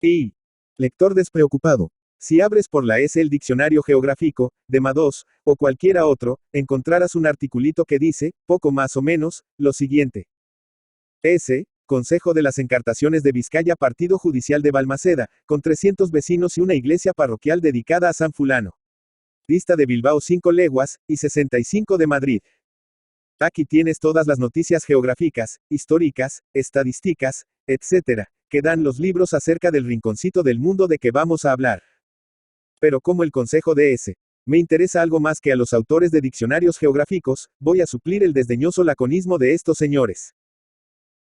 Y, lector despreocupado, si abres por la S el diccionario geográfico, de Madoz, o cualquiera otro, encontrarás un articulito que dice, poco más o menos, lo siguiente. S. Consejo de las Encartaciones de Vizcaya, Partido Judicial de Balmaceda, con 300 vecinos y una iglesia parroquial dedicada a San Fulano. Dista de Bilbao 5 leguas, y 65 de Madrid. Aquí tienes todas las noticias geográficas, históricas, estadísticas, etc., que dan los libros acerca del rinconcito del mundo de que vamos a hablar. Pero como el consejo de S. me interesa algo más que a los autores de diccionarios geográficos, voy a suplir el desdeñoso laconismo de estos señores.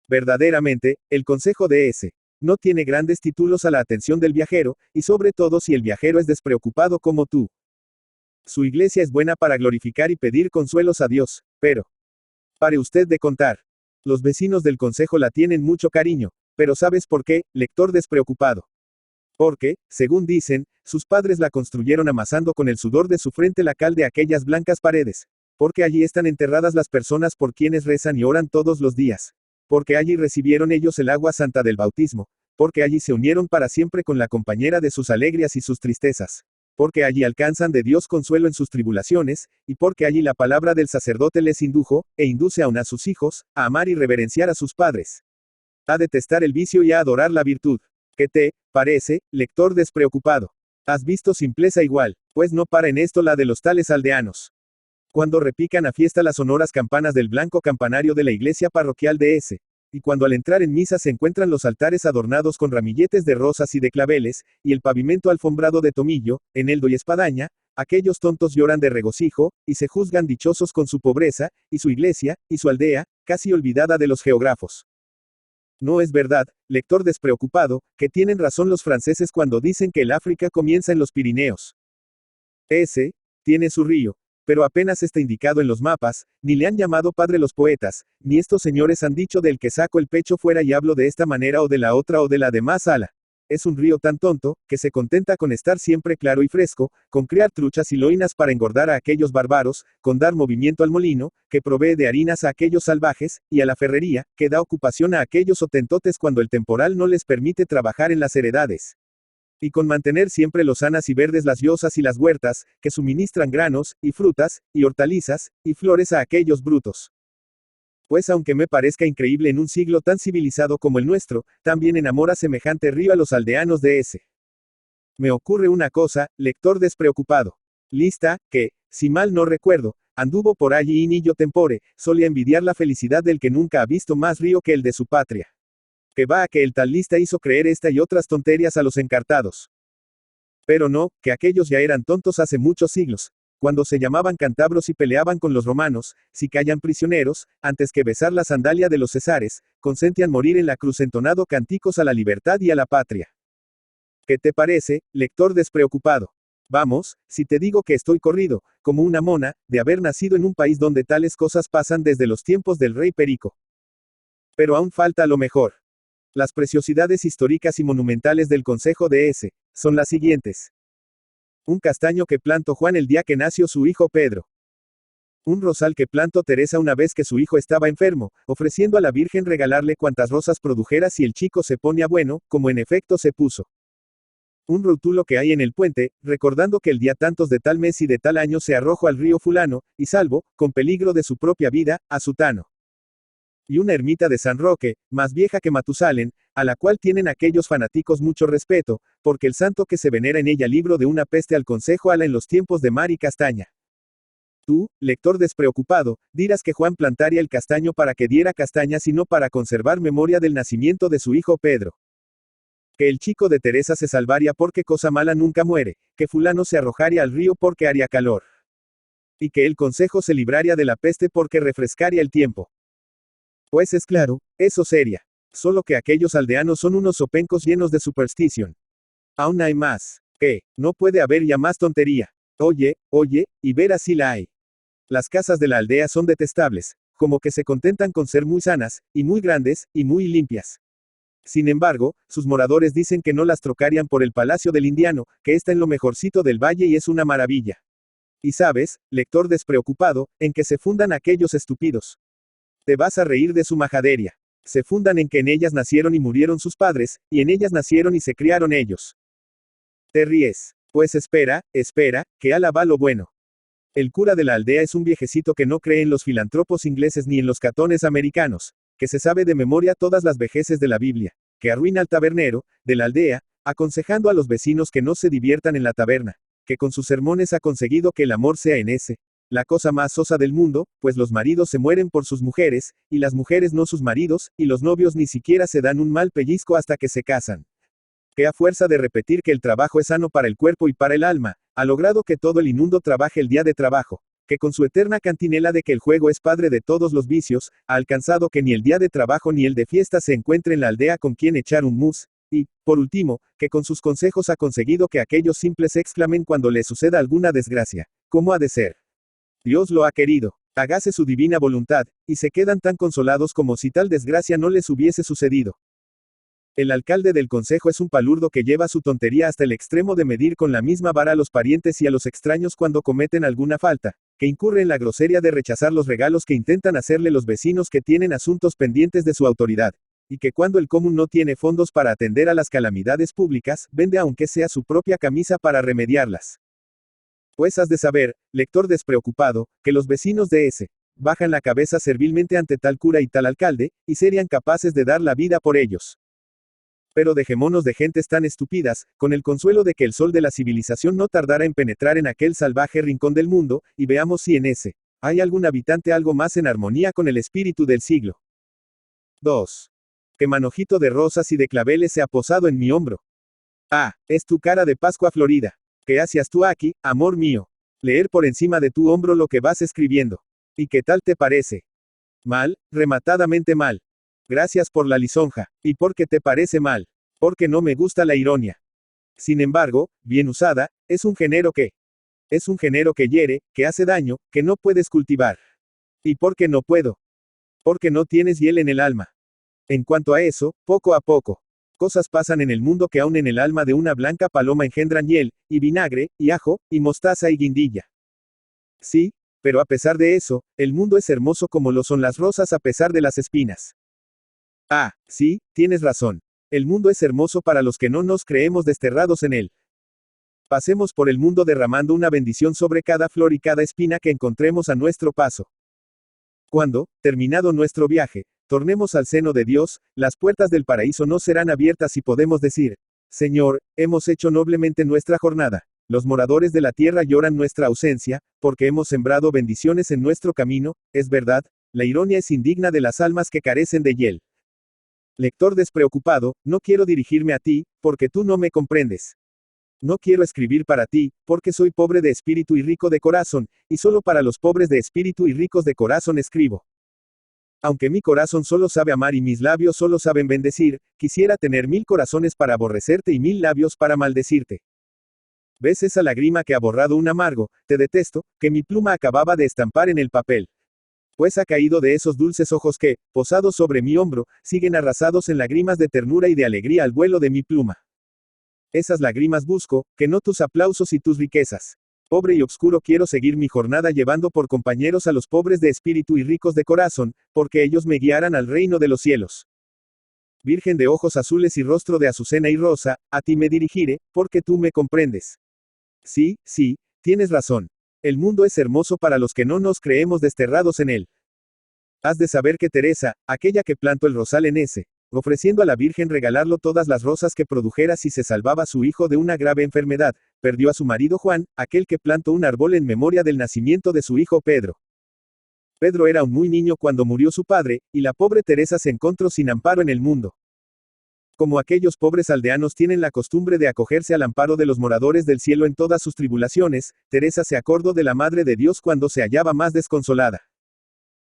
Verdaderamente, el consejo de S. no tiene grandes títulos a la atención del viajero, y sobre todo si el viajero es despreocupado como tú. Su iglesia es buena para glorificar y pedir consuelos a Dios, pero... pare usted de contar. Los vecinos del consejo la tienen mucho cariño, pero ¿sabes por qué, lector despreocupado? Porque, según dicen, sus padres la construyeron amasando con el sudor de su frente la cal de aquellas blancas paredes. Porque allí están enterradas las personas por quienes rezan y oran todos los días. Porque allí recibieron ellos el agua santa del bautismo. Porque allí se unieron para siempre con la compañera de sus alegrías y sus tristezas. Porque allí alcanzan de Dios consuelo en sus tribulaciones, y porque allí la palabra del sacerdote les indujo, e induce aún a sus hijos, a amar y reverenciar a sus padres. A detestar el vicio y a adorar la virtud. ¿Qué te parece, lector despreocupado? ¿Has visto simpleza igual? Pues no para en esto la de los tales aldeanos. Cuando repican a fiesta las sonoras campanas del blanco campanario de la iglesia parroquial de S. Y cuando al entrar en misa se encuentran los altares adornados con ramilletes de rosas y de claveles, y el pavimento alfombrado de tomillo, eneldo y espadaña, aquellos tontos lloran de regocijo, y se juzgan dichosos con su pobreza, y su iglesia, y su aldea, casi olvidada de los geógrafos. No es verdad, lector despreocupado, que tienen razón los franceses cuando dicen que el África comienza en los Pirineos. S. tiene su río, pero apenas está indicado en los mapas, ni le han llamado padre los poetas, ni estos señores han dicho del que saco el pecho fuera y hablo de esta manera o de la otra o de la de más ala. Es un río tan tonto, que se contenta con estar siempre claro y fresco, con criar truchas y loinas para engordar a aquellos bárbaros, con dar movimiento al molino, que provee de harinas a aquellos salvajes, y a la ferrería, que da ocupación a aquellos hotentotes cuando el temporal no les permite trabajar en las heredades. Y con mantener siempre lozanas y verdes las yosas y las huertas, que suministran granos, y frutas, y hortalizas, y flores a aquellos brutos. Pues aunque me parezca increíble en un siglo tan civilizado como el nuestro, también enamora semejante río a los aldeanos de S. Me ocurre una cosa, lector despreocupado. Lista, que, si mal no recuerdo, anduvo por allí Inillo Tempore, solía envidiar la felicidad del que nunca ha visto más río que el de su patria. Que va a que el tal Lista hizo creer esta y otras tonterías a los encartados. Pero no, que aquellos ya eran tontos hace muchos siglos. Cuando se llamaban cántabros y peleaban con los romanos, si callan prisioneros, antes que besar la sandalia de los cesares, consentían morir en la cruz entonado cánticos a la libertad y a la patria. ¿Qué te parece, lector despreocupado? Vamos, si te digo que estoy corrido, como una mona, de haber nacido en un país donde tales cosas pasan desde los tiempos del rey Perico. Pero aún falta lo mejor. Las preciosidades históricas y monumentales del Consejo de S. son las siguientes. Un castaño que plantó Juan el día que nació su hijo Pedro. Un rosal que plantó Teresa una vez que su hijo estaba enfermo, ofreciendo a la Virgen regalarle cuantas rosas produjera si el chico se ponía bueno, como en efecto se puso. Un rótulo que hay en el puente, recordando que el día tantos de tal mes y de tal año se arrojó al río fulano, y salvo, con peligro de su propia vida, a Sutano. Y una ermita de San Roque, más vieja que Matusalén, a la cual tienen aquellos fanáticos mucho respeto, porque el santo que se venera en ella libro de una peste al consejo ala en los tiempos de mar y castaña. Tú, lector despreocupado, dirás que Juan plantaría el castaño para que diera castaña sino para conservar memoria del nacimiento de su hijo Pedro. Que el chico de Teresa se salvaría porque cosa mala nunca muere, que fulano se arrojaría al río porque haría calor. Y que el consejo se libraría de la peste porque refrescaría el tiempo. Pues es claro, eso sería. Solo que aquellos aldeanos son unos zopencos llenos de superstición. Aún hay más. Que, no puede haber ya más tontería. Oye, y verás si la hay. Las casas de la aldea son detestables, como que se contentan con ser muy sanas, y muy grandes, y muy limpias. Sin embargo, sus moradores dicen que no las trocarían por el palacio del indiano, que está en lo mejorcito del valle y es una maravilla. Y sabes, lector despreocupado, en que se fundan aquellos estúpidos. Te vas a reír de su majadería. Se fundan en que en ellas nacieron y murieron sus padres, y en ellas nacieron y se criaron ellos. Te ríes. Pues espera, que Alá va lo bueno. El cura de la aldea es un viejecito que no cree en los filántropos ingleses ni en los catones americanos, que se sabe de memoria todas las vejeces de la Biblia, que arruina al tabernero, de la aldea, aconsejando a los vecinos que no se diviertan en la taberna, que con sus sermones ha conseguido que el amor sea en ese, la cosa más sosa del mundo, pues los maridos se mueren por sus mujeres, y las mujeres no sus maridos, y los novios ni siquiera se dan un mal pellizco hasta que se casan. Que a fuerza de repetir que el trabajo es sano para el cuerpo y para el alma, ha logrado que todo el inmundo trabaje el día de trabajo, que con su eterna cantinela de que el juego es padre de todos los vicios, ha alcanzado que ni el día de trabajo ni el de fiesta se encuentre en la aldea con quien echar un mus, y, por último, que con sus consejos ha conseguido que aquellos simples exclamen cuando les suceda alguna desgracia, ¿cómo ha de ser? Dios lo ha querido, hágase su divina voluntad, y se quedan tan consolados como si tal desgracia no les hubiese sucedido. El alcalde del consejo es un palurdo que lleva su tontería hasta el extremo de medir con la misma vara a los parientes y a los extraños cuando cometen alguna falta, que incurre en la grosería de rechazar los regalos que intentan hacerle los vecinos que tienen asuntos pendientes de su autoridad, y que cuando el común no tiene fondos para atender a las calamidades públicas, vende aunque sea su propia camisa para remediarlas. Pues has de saber, lector despreocupado, que los vecinos de ese, bajan la cabeza servilmente ante tal cura y tal alcalde, y serían capaces de dar la vida por ellos. Pero dejémonos de gentes tan estúpidas, con el consuelo de que el sol de la civilización no tardará en penetrar en aquel salvaje rincón del mundo, y veamos si en ese, hay algún habitante algo más en armonía con el espíritu del siglo. 2. Que manojito de rosas y de claveles se ha posado en mi hombro. Ah, es tu cara de Pascua florida. ¿Qué hacías tú aquí, amor mío? Leer por encima de tu hombro lo que vas escribiendo. ¿Y qué tal te parece? Mal, rematadamente mal. Gracias por la lisonja. ¿Y por qué te parece mal? Porque no me gusta la ironía. Sin embargo, bien usada, es un género que hiere, que hace daño, que no puedes cultivar. ¿Y por qué no puedo? Porque no tienes hiel en el alma. En cuanto a eso, poco a poco. Cosas pasan en el mundo que aún en el alma de una blanca paloma engendran hiel, y vinagre, y ajo, y mostaza y guindilla. Sí, pero a pesar de eso, el mundo es hermoso como lo son las rosas a pesar de las espinas. Ah, sí, tienes razón. El mundo es hermoso para los que no nos creemos desterrados en él. Pasemos por el mundo derramando una bendición sobre cada flor y cada espina que encontremos a nuestro paso. Cuando, terminado nuestro viaje, tornemos al seno de Dios, las puertas del paraíso no serán abiertas y podemos decir, Señor, hemos hecho noblemente nuestra jornada. Los moradores de la tierra lloran nuestra ausencia, porque hemos sembrado bendiciones en nuestro camino, es verdad, la ironía es indigna de las almas que carecen de hiel. Lector despreocupado, no quiero dirigirme a ti, porque tú no me comprendes. No quiero escribir para ti, porque soy pobre de espíritu y rico de corazón, y solo para los pobres de espíritu y ricos de corazón escribo. Aunque mi corazón solo sabe amar y mis labios solo saben bendecir, quisiera tener 1000 corazones para aborrecerte y 1000 labios para maldecirte. ¿Ves esa lágrima que ha borrado un amargo, te detesto, que mi pluma acababa de estampar en el papel? Pues ha caído de esos dulces ojos que, posados sobre mi hombro, siguen arrasados en lágrimas de ternura y de alegría al vuelo de mi pluma. Esas lágrimas busco, que no tus aplausos y tus riquezas. Pobre y obscuro quiero seguir mi jornada llevando por compañeros a los pobres de espíritu y ricos de corazón, porque ellos me guiarán al reino de los cielos. Virgen de ojos azules y rostro de azucena y rosa, a ti me dirigiré, porque tú me comprendes. Sí, tienes razón. El mundo es hermoso para los que no nos creemos desterrados en él. Has de saber que Teresa, aquella que plantó el rosal en ese, ofreciendo a la Virgen regalarlo todas las rosas que produjera si se salvaba su hijo de una grave enfermedad, perdió a su marido Juan, aquel que plantó un árbol en memoria del nacimiento de su hijo Pedro. Pedro era un muy niño cuando murió su padre, y la pobre Teresa se encontró sin amparo en el mundo. Como aquellos pobres aldeanos tienen la costumbre de acogerse al amparo de los moradores del cielo en todas sus tribulaciones, Teresa se acordó de la Madre de Dios cuando se hallaba más desconsolada.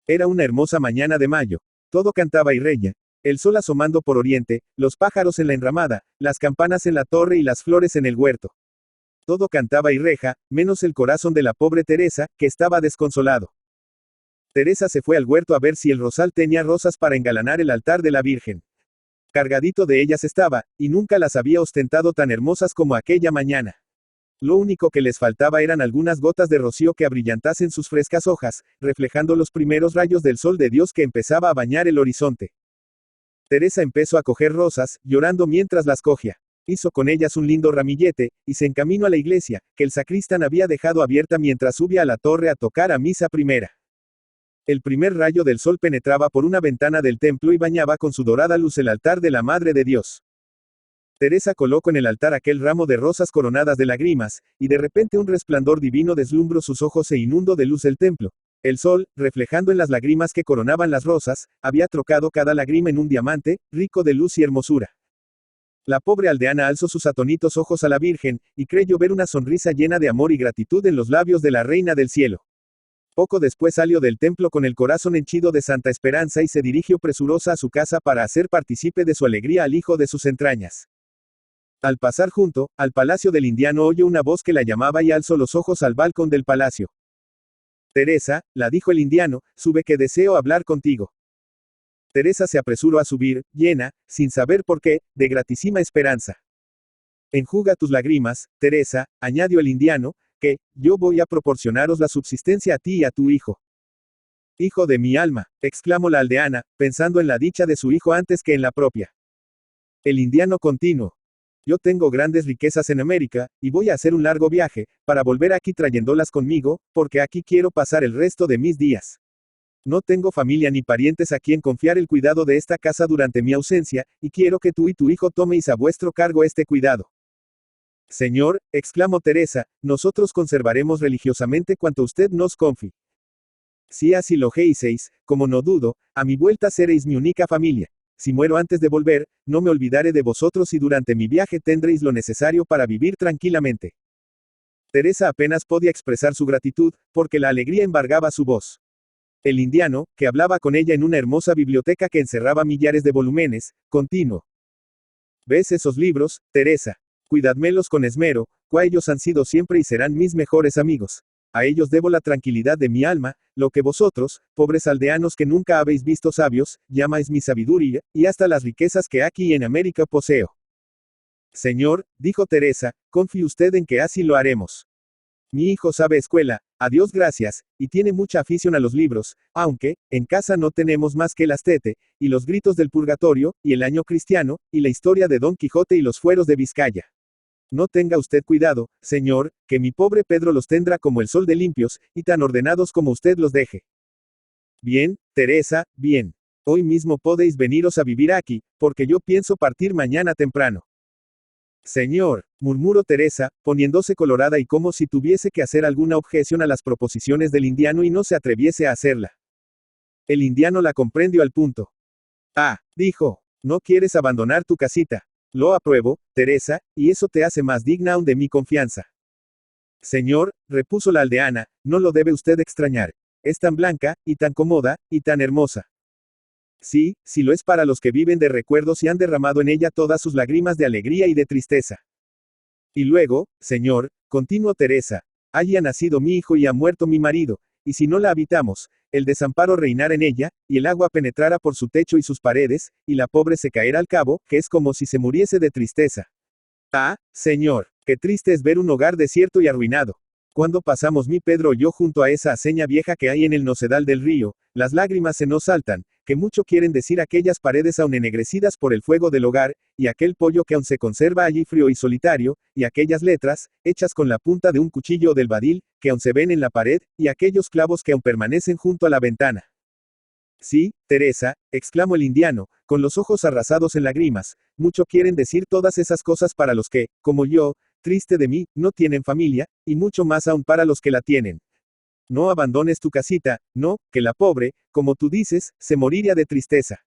Era una hermosa mañana de mayo. Todo cantaba y reía. El sol asomando por oriente, los pájaros en la enramada, las campanas en la torre y las flores en el huerto. Todo cantaba y reja, menos el corazón de la pobre Teresa, que estaba desconsolado. Teresa se fue al huerto a ver si el rosal tenía rosas para engalanar el altar de la Virgen. Cargadito de ellas estaba, y nunca las había ostentado tan hermosas como aquella mañana. Lo único que les faltaba eran algunas gotas de rocío que abrillantasen sus frescas hojas, reflejando los primeros rayos del sol de Dios que empezaba a bañar el horizonte. Teresa empezó a coger rosas, llorando mientras las cogía. Hizo con ellas un lindo ramillete, y se encaminó a la iglesia, que el sacristán había dejado abierta mientras subía a la torre a tocar a misa primera. El primer rayo del sol penetraba por una ventana del templo y bañaba con su dorada luz el altar de la Madre de Dios. Teresa colocó en el altar aquel ramo de rosas coronadas de lágrimas, y de repente un resplandor divino deslumbró sus ojos e inundó de luz el templo. El sol, reflejando en las lágrimas que coronaban las rosas, había trocado cada lágrima en un diamante, rico de luz y hermosura. La pobre aldeana alzó sus atónitos ojos a la Virgen, y creyó ver una sonrisa llena de amor y gratitud en los labios de la Reina del Cielo. Poco después salió del templo con el corazón henchido de santa esperanza y se dirigió presurosa a su casa para hacer partícipe de su alegría al hijo de sus entrañas. Al pasar junto al palacio del indiano oyó una voz que la llamaba y alzó los ojos al balcón del palacio. Teresa, la dijo el indiano, sube que deseo hablar contigo. Teresa se apresuró a subir, llena, sin saber por qué, de gratísima esperanza. Enjuga tus lágrimas, Teresa, añadió el indiano, que yo voy a proporcionaros la subsistencia a ti y a tu hijo. Hijo de mi alma, exclamó la aldeana, pensando en la dicha de su hijo antes que en la propia. El indiano continuó. Yo tengo grandes riquezas en América, y voy a hacer un largo viaje, para volver aquí trayéndolas conmigo, porque aquí quiero pasar el resto de mis días. No tengo familia ni parientes a quien confiar el cuidado de esta casa durante mi ausencia, y quiero que tú y tu hijo toméis a vuestro cargo este cuidado. Señor, exclamó Teresa, nosotros conservaremos religiosamente cuanto usted nos confie. Si así lo hicieseis, como no dudo, a mi vuelta seréis mi única familia. Si muero antes de volver, no me olvidaré de vosotros y durante mi viaje tendréis lo necesario para vivir tranquilamente. Teresa apenas podía expresar su gratitud, porque la alegría embargaba su voz. El indiano, que hablaba con ella en una hermosa biblioteca que encerraba millares de volúmenes, continuó. ¿Ves esos libros, Teresa? Cuidádmelos con esmero, ellos han sido siempre y serán mis mejores amigos. A ellos debo la tranquilidad de mi alma, lo que vosotros, pobres aldeanos que nunca habéis visto sabios, llamáis mi sabiduría, y hasta las riquezas que aquí en América poseo. Señor, dijo Teresa, confíe usted en que así lo haremos. Mi hijo sabe escuela, a Dios gracias, y tiene mucha afición a los libros, aunque, en casa no tenemos más que el Astete, y los gritos del purgatorio, y el año cristiano, y la historia de Don Quijote y los fueros de Vizcaya. No tenga usted cuidado, señor, que mi pobre Pedro los tendrá como el sol de limpios, y tan ordenados como usted los deje. Bien, Teresa, bien. Hoy mismo podéis veniros a vivir aquí, porque yo pienso partir mañana temprano. Señor, murmuró Teresa, poniéndose colorada y como si tuviese que hacer alguna objeción a las proposiciones del indiano y no se atreviese a hacerla. El indiano la comprendió al punto. Ah, dijo, no quieres abandonar tu casita. Lo apruebo, Teresa, y eso te hace más digna aún de mi confianza. Señor, repuso la aldeana, no lo debe usted extrañar. Es tan blanca, y tan cómoda, y tan hermosa. Sí, sí lo es para los que viven de recuerdos y han derramado en ella todas sus lágrimas de alegría y de tristeza. Y luego, señor, continuó Teresa, allí ha nacido mi hijo y ha muerto mi marido, y si no la habitamos, el desamparo reinará en ella, y el agua penetrará por su techo y sus paredes, y la pobre se caerá al cabo, que es como si se muriese de tristeza. Ah, señor, qué triste es ver un hogar desierto y arruinado. Cuando pasamos mi Pedro y yo junto a esa aceña vieja que hay en el nocedal del río, las lágrimas se nos saltan, que mucho quieren decir aquellas paredes aún ennegrecidas por el fuego del hogar, y aquel pollo que aún se conserva allí frío y solitario, y aquellas letras, hechas con la punta de un cuchillo o del badil, que aún se ven en la pared, y aquellos clavos que aún permanecen junto a la ventana. Sí, Teresa, exclamó el indiano, con los ojos arrasados en lágrimas, mucho quieren decir todas esas cosas para los que, como yo, triste de mí, no tienen familia, y mucho más aún para los que la tienen. No abandones tu casita, no, que la pobre, como tú dices, se moriría de tristeza.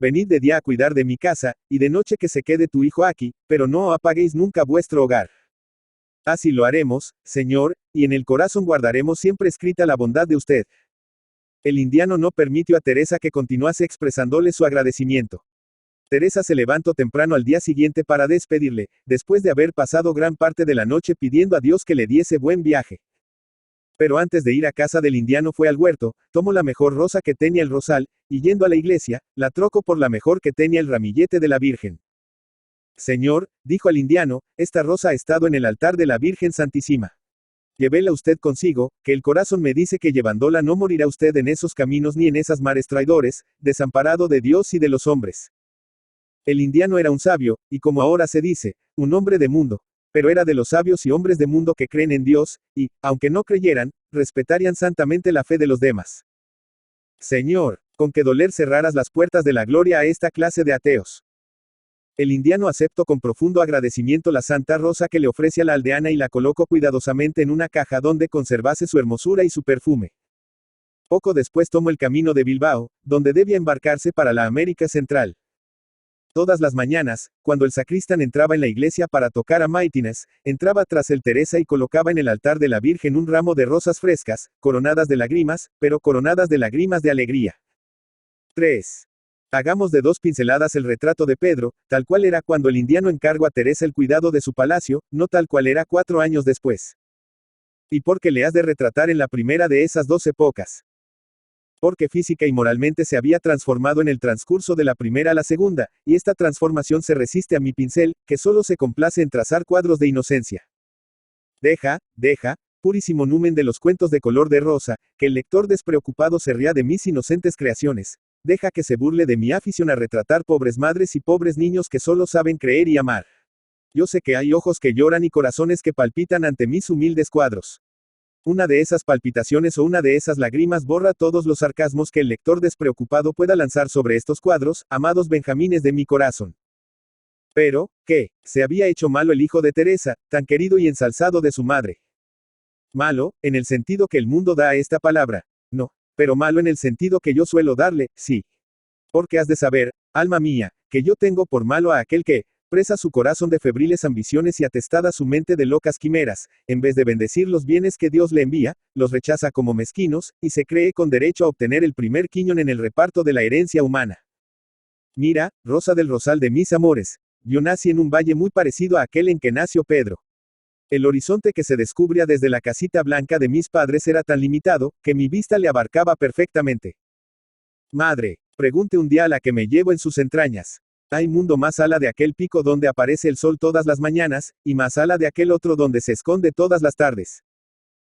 Venid de día a cuidar de mi casa, y de noche que se quede tu hijo aquí, pero no apaguéis nunca vuestro hogar. Así lo haremos, señor, y en el corazón guardaremos siempre escrita la bondad de usted. El indiano no permitió a Teresa que continuase expresándole su agradecimiento. Teresa se levantó temprano al día siguiente para despedirle, después de haber pasado gran parte de la noche pidiendo a Dios que le diese buen viaje. Pero antes de ir a casa del indiano fue al huerto, tomó la mejor rosa que tenía el rosal, y yendo a la iglesia, la trocó por la mejor que tenía el ramillete de la Virgen. Señor, dijo al indiano, esta rosa ha estado en el altar de la Virgen Santísima. Llévela usted consigo, que el corazón me dice que llevándola no morirá usted en esos caminos ni en esas mares traidores, desamparado de Dios y de los hombres. El indiano era un sabio, y como ahora se dice, un hombre de mundo. Pero era de los sabios y hombres de mundo que creen en Dios, y, aunque no creyeran, respetarían santamente la fe de los demás. Señor, con qué doler cerraras las puertas de la gloria a esta clase de ateos. El indiano aceptó con profundo agradecimiento la santa rosa que le ofrece a la aldeana y la colocó cuidadosamente en una caja donde conservase su hermosura y su perfume. Poco después tomó el camino de Bilbao, donde debía embarcarse para la América Central. Todas las mañanas, cuando el sacristán entraba en la iglesia para tocar a maitines, entraba tras él Teresa y colocaba en el altar de la Virgen un ramo de rosas frescas, coronadas de lágrimas, pero coronadas de lágrimas de alegría. 3. Hagamos de 2 pinceladas el retrato de Pedro, tal cual era cuando el indiano encargó a Teresa el cuidado de su palacio, no tal cual era 4 años después. ¿Y por qué le has de retratar en la primera de esas 2 épocas? Porque física y moralmente se había transformado en el transcurso de la primera a la segunda, y esta transformación se resiste a mi pincel, que solo se complace en trazar cuadros de inocencia. Deja, purísimo numen de los cuentos de color de rosa, que el lector despreocupado se ría de mis inocentes creaciones. Deja que se burle de mi afición a retratar pobres madres y pobres niños que solo saben creer y amar. Yo sé que hay ojos que lloran y corazones que palpitan ante mis humildes cuadros. Una de esas palpitaciones o una de esas lágrimas borra todos los sarcasmos que el lector despreocupado pueda lanzar sobre estos cuadros, amados benjamines de mi corazón. Pero, ¿qué? Se había hecho malo el hijo de Teresa, tan querido y ensalzado de su madre. Malo, en el sentido que el mundo da a esta palabra. No, pero malo en el sentido que yo suelo darle, sí. Porque has de saber, alma mía, que yo tengo por malo a aquel que, presa su corazón de febriles ambiciones y atestada su mente de locas quimeras, en vez de bendecir los bienes que Dios le envía, los rechaza como mezquinos, y se cree con derecho a obtener el primer quiñón en el reparto de la herencia humana. Mira, rosa del rosal de mis amores, yo nací en un valle muy parecido a aquel en que nació Pedro. El horizonte que se descubría desde la casita blanca de mis padres era tan limitado, que mi vista le abarcaba perfectamente. Madre, pregunte un día a la que me llevo en sus entrañas. Hay mundo más ala de aquel pico donde aparece el sol todas las mañanas, y más ala de aquel otro donde se esconde todas las tardes.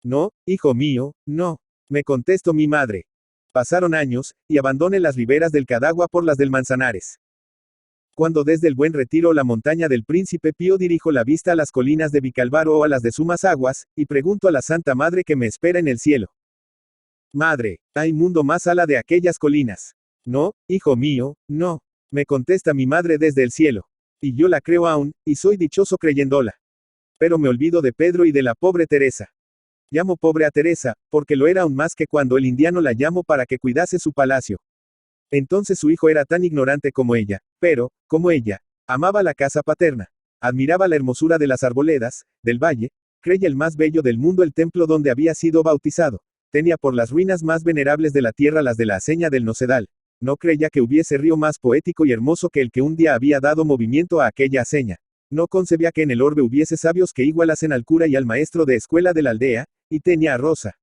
No, hijo mío, no. Me contestó mi madre. Pasaron años, y abandoné las riberas del Cadagua por las del Manzanares. Cuando desde el Buen Retiro o la montaña del Príncipe Pío dirijo la vista a las colinas de Vicálvaro o a las de Sumas Aguas, y pregunto a la Santa Madre que me espera en el cielo. Madre, ¿hay mundo más ala de aquellas colinas? No, hijo mío, no. Me contesta mi madre desde el cielo. Y yo la creo aún, y soy dichoso creyéndola. Pero me olvido de Pedro y de la pobre Teresa. Llamo pobre a Teresa, porque lo era aún más que cuando el indiano la llamó para que cuidase su palacio. Entonces su hijo era tan ignorante como ella, pero, como ella, amaba la casa paterna. Admiraba la hermosura de las arboledas, del valle, creía el más bello del mundo el templo donde había sido bautizado. Tenía por las ruinas más venerables de la tierra las de la aceña del Nocedal. No creía que hubiese río más poético y hermoso que el que un día había dado movimiento a aquella aceña. No concebía que en el orbe hubiese sabios que igualasen al cura y al maestro de escuela de la aldea, y tenía a Rosa,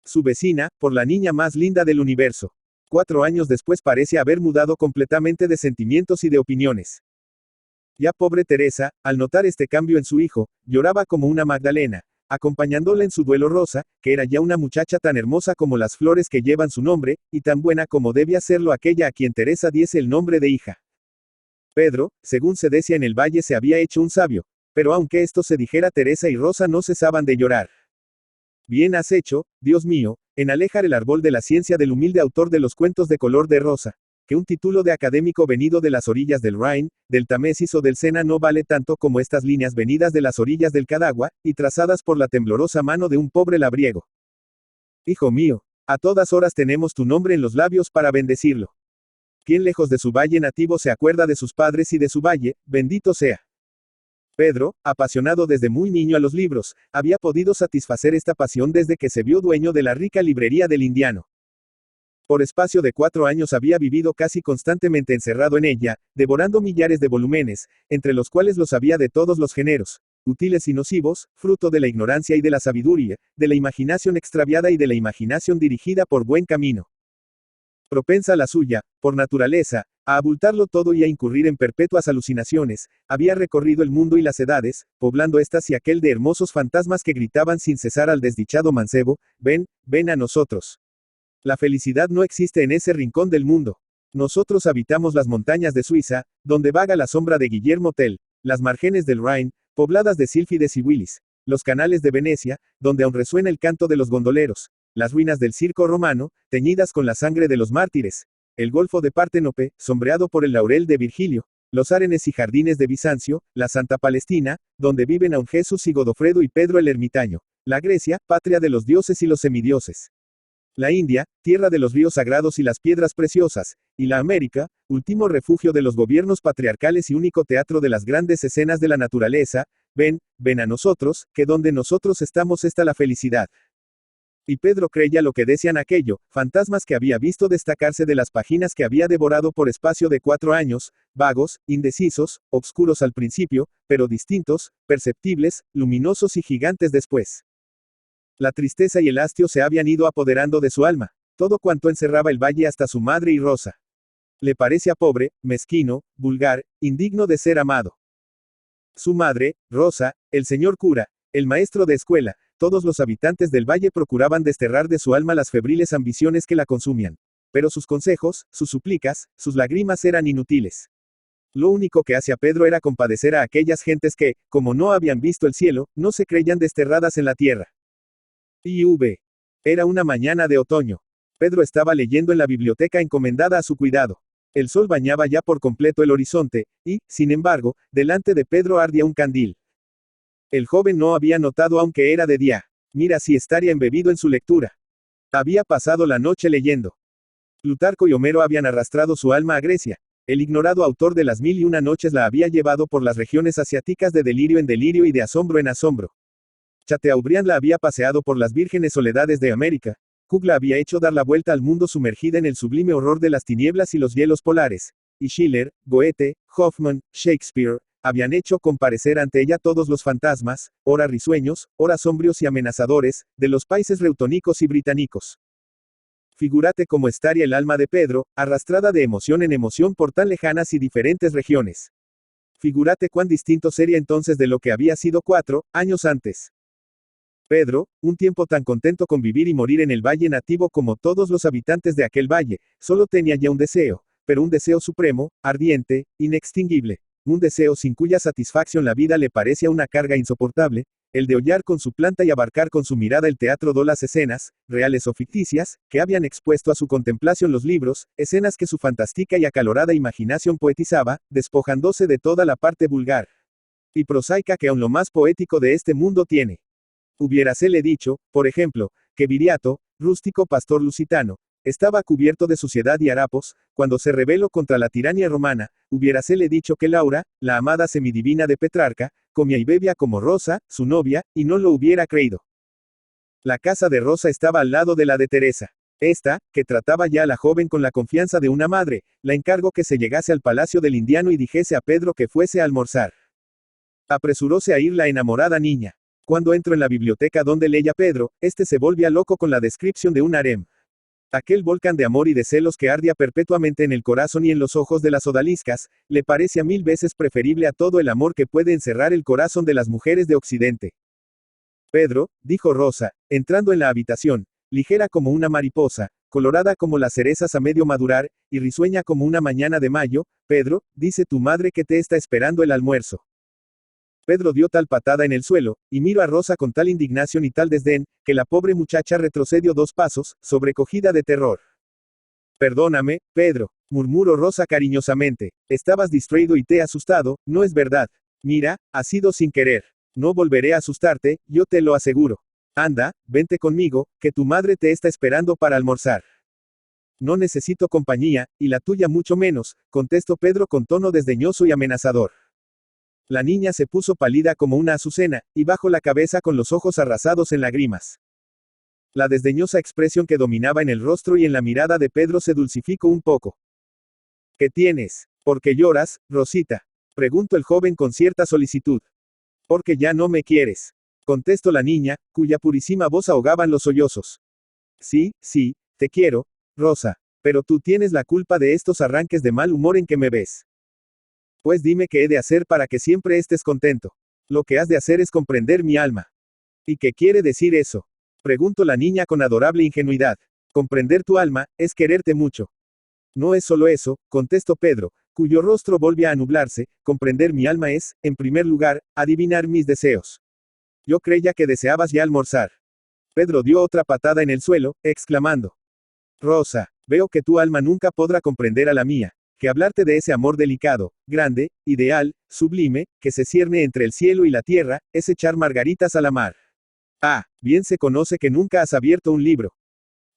su vecina, por la niña más linda del universo. 4 años después parece haber mudado completamente de sentimientos y de opiniones. Ya pobre Teresa, al notar este cambio en su hijo, lloraba como una Magdalena, acompañándola en su duelo. Rosa, que era ya una muchacha tan hermosa como las flores que llevan su nombre, y tan buena como debía serlo aquella a quien Teresa diese el nombre de hija. Pedro, según se decía en el valle, se había hecho un sabio, pero aunque esto se dijera, Teresa y Rosa no cesaban de llorar. Bien has hecho, Dios mío, en alejar el árbol de la ciencia del humilde autor de los cuentos de color de rosa, que un título de académico venido de las orillas del Rhin, del Támesis o del Sena no vale tanto como estas líneas venidas de las orillas del Cadagua, y trazadas por la temblorosa mano de un pobre labriego. Hijo mío, a todas horas tenemos tu nombre en los labios para bendecirlo. ¿Quién lejos de su valle nativo se acuerda de sus padres y de su valle, bendito sea? Pedro, apasionado desde muy niño a los libros, había podido satisfacer esta pasión desde que se vio dueño de la rica librería del indiano. Por espacio de 4 años había vivido casi constantemente encerrado en ella, devorando millares de volúmenes, entre los cuales los había de todos los géneros, útiles y nocivos, fruto de la ignorancia y de la sabiduría, de la imaginación extraviada y de la imaginación dirigida por buen camino. Propensa la suya, por naturaleza, a abultarlo todo y a incurrir en perpetuas alucinaciones, había recorrido el mundo y las edades, poblando estas y aquel de hermosos fantasmas que gritaban sin cesar al desdichado mancebo, ven, ven a nosotros. La felicidad no existe en ese rincón del mundo. Nosotros habitamos las montañas de Suiza, donde vaga la sombra de Guillermo Tell, las márgenes del Rhin, pobladas de sílfides y willis, los canales de Venecia, donde aún resuena el canto de los gondoleros, las ruinas del circo romano, teñidas con la sangre de los mártires, el golfo de Parténope, sombreado por el laurel de Virgilio, los arenes y jardines de Bizancio, la Santa Palestina, donde viven aún Jesús y Godofredo y Pedro el ermitaño, la Grecia, patria de los dioses y los semidioses, la India, tierra de los ríos sagrados y las piedras preciosas, y la América, último refugio de los gobiernos patriarcales y único teatro de las grandes escenas de la naturaleza. Ven a nosotros, que donde nosotros estamos está la felicidad. Y Pedro creía lo que decían aquello, fantasmas que había visto destacarse de las páginas que había devorado por espacio de 4 años, vagos, indecisos, obscuros al principio, pero distintos, perceptibles, luminosos y gigantes después. La tristeza y el hastio se habían ido apoderando de su alma, todo cuanto encerraba el valle hasta su madre y Rosa. Le parecía pobre, mezquino, vulgar, indigno de ser amado. Su madre, Rosa, el señor cura, el maestro de escuela, todos los habitantes del valle procuraban desterrar de su alma las febriles ambiciones que la consumían. Pero sus consejos, sus súplicas, sus lágrimas eran inútiles. Lo único que hacía Pedro era compadecer a aquellas gentes que, como no habían visto el cielo, no se creían desterradas en la tierra. Era una mañana de otoño. Pedro estaba leyendo en la biblioteca encomendada a su cuidado. El sol bañaba ya por completo el horizonte, y, sin embargo, delante de Pedro ardía un candil. El joven no había notado aún que era de día. Mira si estaría embebido en su lectura. Había pasado la noche leyendo. Plutarco y Homero habían arrastrado su alma a Grecia. El ignorado autor de las 1001 noches la había llevado por las regiones asiáticas de delirio en delirio y de asombro en asombro. Chateaubriand la había paseado por las vírgenes soledades de América. Cook la había hecho dar la vuelta al mundo sumergida en el sublime horror de las tinieblas y los hielos polares. Y Schiller, Goethe, Hoffmann, Shakespeare, habían hecho comparecer ante ella todos los fantasmas, ora risueños, ora sombrios y amenazadores, de los países reutónicos y británicos. Figúrate cómo estaría el alma de Pedro, arrastrada de emoción en emoción por tan lejanas y diferentes regiones. Figúrate cuán distinto sería entonces de lo que había sido 4 años antes. Pedro, un tiempo tan contento con vivir y morir en el valle nativo como todos los habitantes de aquel valle, solo tenía ya un deseo, pero un deseo supremo, ardiente, inextinguible, un deseo sin cuya satisfacción la vida le parecía una carga insoportable, el de hollar con su planta y abarcar con su mirada el teatro de las escenas, reales o ficticias, que habían expuesto a su contemplación los libros, escenas que su fantástica y acalorada imaginación poetizaba, despojándose de toda la parte vulgar y prosaica que aun lo más poético de este mundo tiene. Hubiérasele dicho, por ejemplo, que Viriato, rústico pastor lusitano, estaba cubierto de suciedad y harapos, cuando se rebeló contra la tiranía romana. Hubiérasele dicho que Laura, la amada semidivina de Petrarca, comía y bebía como Rosa, su novia, y no lo hubiera creído. La casa de Rosa estaba al lado de la de Teresa. Esta, que trataba ya a la joven con la confianza de una madre, la encargó que se llegase al palacio del indiano y dijese a Pedro que fuese a almorzar. Apresuróse a ir la enamorada niña. Cuando entró en la biblioteca donde leía Pedro, este se volvía loco con la descripción de un harem. Aquel volcán de amor y de celos que ardía perpetuamente en el corazón y en los ojos de las odaliscas, le parecía 1000 veces preferible a todo el amor que puede encerrar el corazón de las mujeres de Occidente. Pedro, dijo Rosa, entrando en la habitación, ligera como una mariposa, colorada como las cerezas a medio madurar, y risueña como una mañana de mayo, Pedro, dice tu madre que te está esperando el almuerzo. Pedro dio tal patada en el suelo, y miró a Rosa con tal indignación y tal desdén, que la pobre muchacha retrocedió 2 pasos, sobrecogida de terror. Perdóname, Pedro, murmuró Rosa cariñosamente, estabas distraído y te he asustado, ¿no es verdad? Mira, ha sido sin querer. No volveré a asustarte, yo te lo aseguro. Anda, vente conmigo, que tu madre te está esperando para almorzar. No necesito compañía, y la tuya mucho menos, contestó Pedro con tono desdeñoso y amenazador. La niña se puso pálida como una azucena, y bajó la cabeza con los ojos arrasados en lágrimas. La desdeñosa expresión que dominaba en el rostro y en la mirada de Pedro se dulcificó un poco. ¿Qué tienes? ¿Por qué lloras, Rosita? Preguntó el joven con cierta solicitud. Porque ya no me quieres. Contestó la niña, cuya purísima voz ahogaban los sollozos. Sí, te quiero, Rosa, pero tú tienes la culpa de estos arranques de mal humor en que me ves. Pues dime qué he de hacer para que siempre estés contento. Lo que has de hacer es comprender mi alma. ¿Y qué quiere decir eso? Preguntó la niña con adorable ingenuidad. Comprender tu alma, es quererte mucho. No es solo eso, contestó Pedro, cuyo rostro volvía a nublarse, comprender mi alma es, en primer lugar, adivinar mis deseos. Yo creía que deseabas ya almorzar. Pedro dio otra patada en el suelo, exclamando. Rosa, veo que tu alma nunca podrá comprender a la mía, que hablarte de ese amor delicado, grande, ideal, sublime, que se cierne entre el cielo y la tierra, es echar margaritas a la mar. Ah, bien se conoce que nunca has abierto un libro.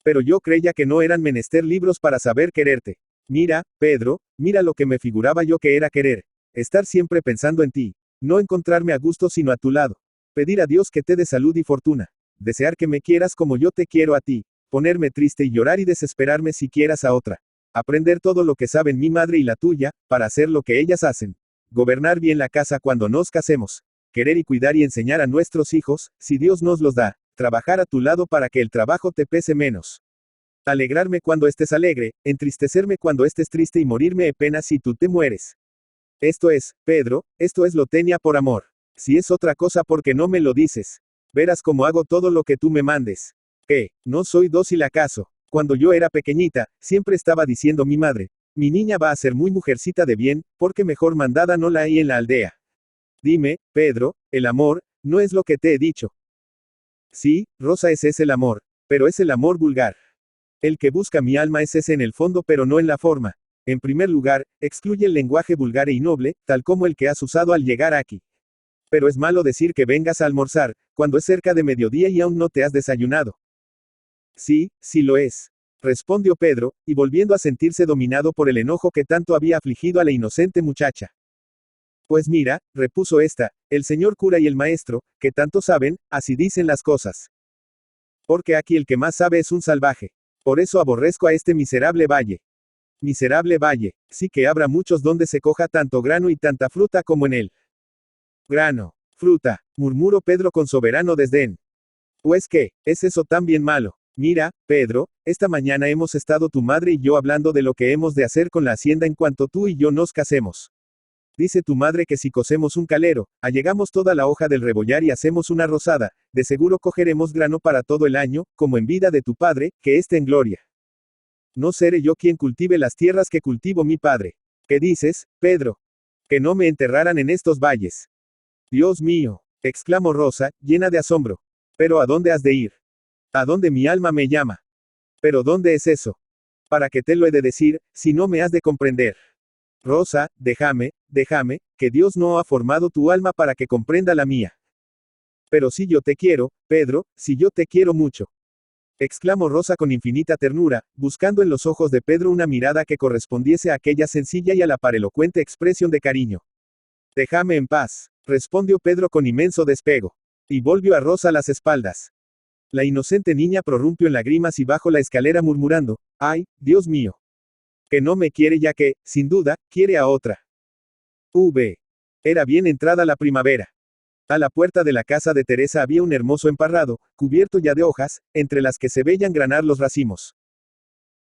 Pero yo creía que no eran menester libros para saber quererte. Mira, Pedro, mira lo que me figuraba yo que era querer. Estar siempre pensando en ti. No encontrarme a gusto sino a tu lado. Pedir a Dios que te dé salud y fortuna. Desear que me quieras como yo te quiero a ti. Ponerme triste y llorar y desesperarme si quieras a otra. Aprender todo lo que saben mi madre y la tuya, para hacer lo que ellas hacen. Gobernar bien la casa cuando nos casemos. Querer y cuidar y enseñar a nuestros hijos, si Dios nos los da. Trabajar a tu lado para que el trabajo te pese menos. Alegrarme cuando estés alegre, entristecerme cuando estés triste y morirme de pena si tú te mueres. Esto es, Pedro, esto es lo tenía por amor. Si es otra cosa porque no me lo dices. Verás cómo hago todo lo que tú me mandes. ¿Qué? ¿No soy dócil acaso? Cuando yo era pequeñita, siempre estaba diciendo mi madre, mi niña va a ser muy mujercita de bien, porque mejor mandada no la hay en la aldea. Dime, Pedro, el amor, no es lo que te he dicho. Sí, Rosa, ese es el amor, pero es el amor vulgar. El que busca mi alma es ese en el fondo pero no en la forma. En primer lugar, excluye el lenguaje vulgar e innoble, tal como el que has usado al llegar aquí. Pero es malo decir que vengas a almorzar, cuando es cerca de mediodía y aún no te has desayunado. Sí, sí lo es. Respondió Pedro, y volviendo a sentirse dominado por el enojo que tanto había afligido a la inocente muchacha. Pues mira, repuso ésta, el señor cura y el maestro, que tanto saben, así dicen las cosas. Porque aquí el que más sabe es un salvaje. Por eso aborrezco a este miserable valle. Miserable valle, sí que habrá muchos donde se coja tanto grano y tanta fruta como en él. Grano, fruta, murmuró Pedro con soberano desdén. Pues qué, ¿es eso tan bien malo? Mira, Pedro, esta mañana hemos estado tu madre y yo hablando de lo que hemos de hacer con la hacienda en cuanto tú y yo nos casemos. Dice tu madre que si cosemos un calero, allegamos toda la hoja del rebollar y hacemos una rosada, de seguro cogeremos grano para todo el año, como en vida de tu padre, que esté en gloria. No seré yo quien cultive las tierras que cultivo mi padre. ¿Qué dices, Pedro? Que no me enterraran en estos valles. Dios mío, exclamó Rosa, llena de asombro. Pero ¿a dónde has de ir? ¿A dónde mi alma me llama? ¿Pero dónde es eso? ¿Para qué te lo he de decir, si no me has de comprender? Rosa, déjame, que Dios no ha formado tu alma para que comprenda la mía. Pero si yo te quiero, Pedro, si yo te quiero mucho. Exclamó Rosa con infinita ternura, buscando en los ojos de Pedro una mirada que correspondiese a aquella sencilla y a la par elocuente expresión de cariño. Déjame en paz, respondió Pedro con inmenso despego. Y volvió a Rosa las espaldas. La inocente niña prorrumpió en lágrimas y bajó la escalera murmurando, ¡ay, Dios mío! Que no me quiere ya que, sin duda, quiere a otra. Era bien entrada la primavera. A la puerta de la casa de Teresa había un hermoso emparrado, cubierto ya de hojas, entre las que se veían granar los racimos.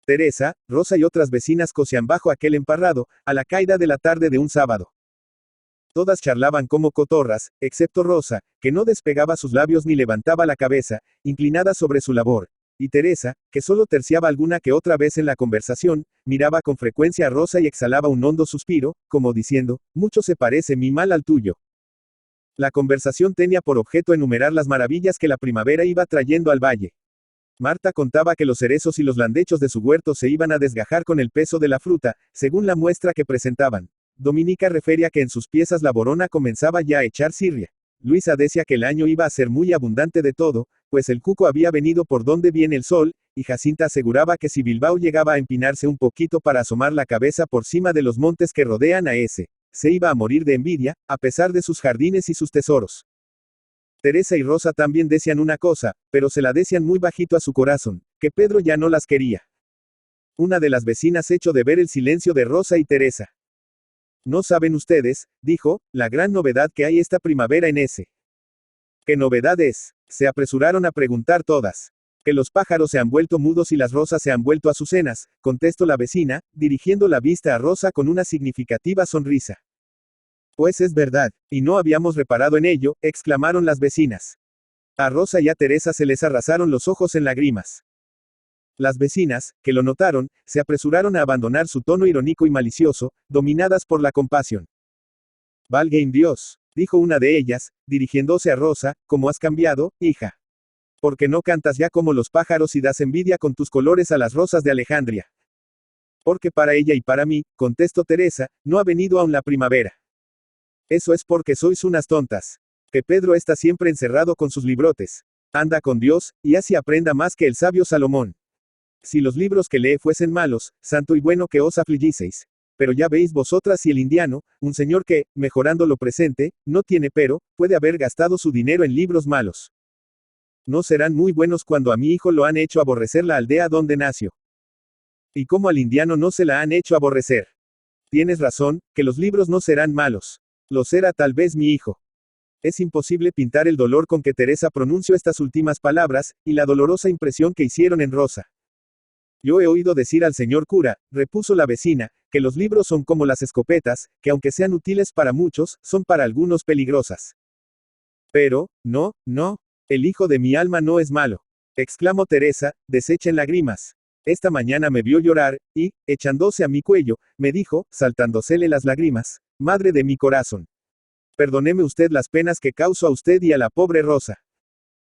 Teresa, Rosa y otras vecinas cosían bajo aquel emparrado, a la caída de la tarde de un sábado. Todas charlaban como cotorras, excepto Rosa, que no despegaba sus labios ni levantaba la cabeza, inclinada sobre su labor. Y Teresa, que solo terciaba alguna que otra vez en la conversación, miraba con frecuencia a Rosa y exhalaba un hondo suspiro, como diciendo, mucho se parece mi mal al tuyo. La conversación tenía por objeto enumerar las maravillas que la primavera iba trayendo al valle. Marta contaba que los cerezos y los landechos de su huerto se iban a desgajar con el peso de la fruta, según la muestra que presentaban. Dominica refería que en sus piezas la borona comenzaba ya a echar cirria. Luisa decía que el año iba a ser muy abundante de todo, pues el cuco había venido por donde viene el sol, y Jacinta aseguraba que si Bilbao llegaba a empinarse un poquito para asomar la cabeza por cima de los montes que rodean a ese, se iba a morir de envidia, a pesar de sus jardines y sus tesoros. Teresa y Rosa también decían una cosa, pero se la decían muy bajito a su corazón, que Pedro ya no las quería. Una de las vecinas echó de ver el silencio de Rosa y Teresa. No saben ustedes, dijo, la gran novedad que hay esta primavera en ese. ¿Qué novedad es? Se apresuraron a preguntar todas. Que los pájaros se han vuelto mudos y las rosas se han vuelto azucenas, contestó la vecina, dirigiendo la vista a Rosa con una significativa sonrisa. Pues es verdad, y no habíamos reparado en ello, exclamaron las vecinas. A Rosa y a Teresa se les arrasaron los ojos en lágrimas. Las vecinas, que lo notaron, se apresuraron a abandonar su tono irónico y malicioso, dominadas por la compasión. Valga Dios, dijo una de ellas, dirigiéndose a Rosa, ¿cómo has cambiado, hija? Porque no cantas ya como los pájaros y das envidia con tus colores a las rosas de Alejandría. Porque para ella y para mí, contestó Teresa, no ha venido aún la primavera. Eso es porque sois unas tontas. Que Pedro está siempre encerrado con sus librotes. Anda con Dios, y así aprenda más que el sabio Salomón. Si los libros que lee fuesen malos, santo y bueno que os afligiseis. Pero ya veis vosotras y el indiano, un señor que, mejorando lo presente, no tiene pero, puede haber gastado su dinero en libros malos. No serán muy buenos cuando a mi hijo lo han hecho aborrecer la aldea donde nació. Y como al indiano no se la han hecho aborrecer. Tienes razón, que los libros no serán malos. Lo será tal vez mi hijo. Es imposible pintar el dolor con que Teresa pronunció estas últimas palabras, y la dolorosa impresión que hicieron en Rosa. Yo he oído decir al señor cura, repuso la vecina, que los libros son como las escopetas, que aunque sean útiles para muchos, son para algunos peligrosas. Pero, no, el hijo de mi alma no es malo, exclamó Teresa, deshecha en lágrimas. Esta mañana me vio llorar, y, echándose a mi cuello, me dijo, saltándosele las lágrimas, madre de mi corazón. Perdóneme usted las penas que causo a usted y a la pobre Rosa.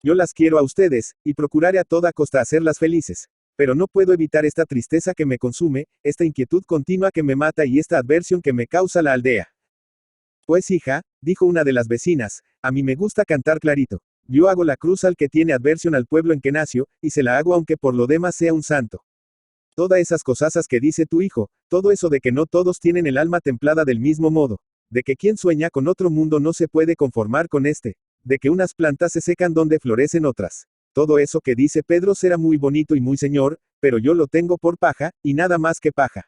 Yo las quiero a ustedes, y procuraré a toda costa hacerlas felices. Pero no puedo evitar esta tristeza que me consume, esta inquietud continua que me mata y esta adversión que me causa la aldea. Pues hija, dijo una de las vecinas, a mí me gusta cantar clarito. Yo hago la cruz al que tiene adversión al pueblo en que nació, y se la hago aunque por lo demás sea un santo. Todas esas cosasas que dice tu hijo, todo eso de que no todos tienen el alma templada del mismo modo, de que quien sueña con otro mundo no se puede conformar con este, de que unas plantas se secan donde florecen otras. Todo eso que dice Pedro será muy bonito y muy señor, pero yo lo tengo por paja, y nada más que paja.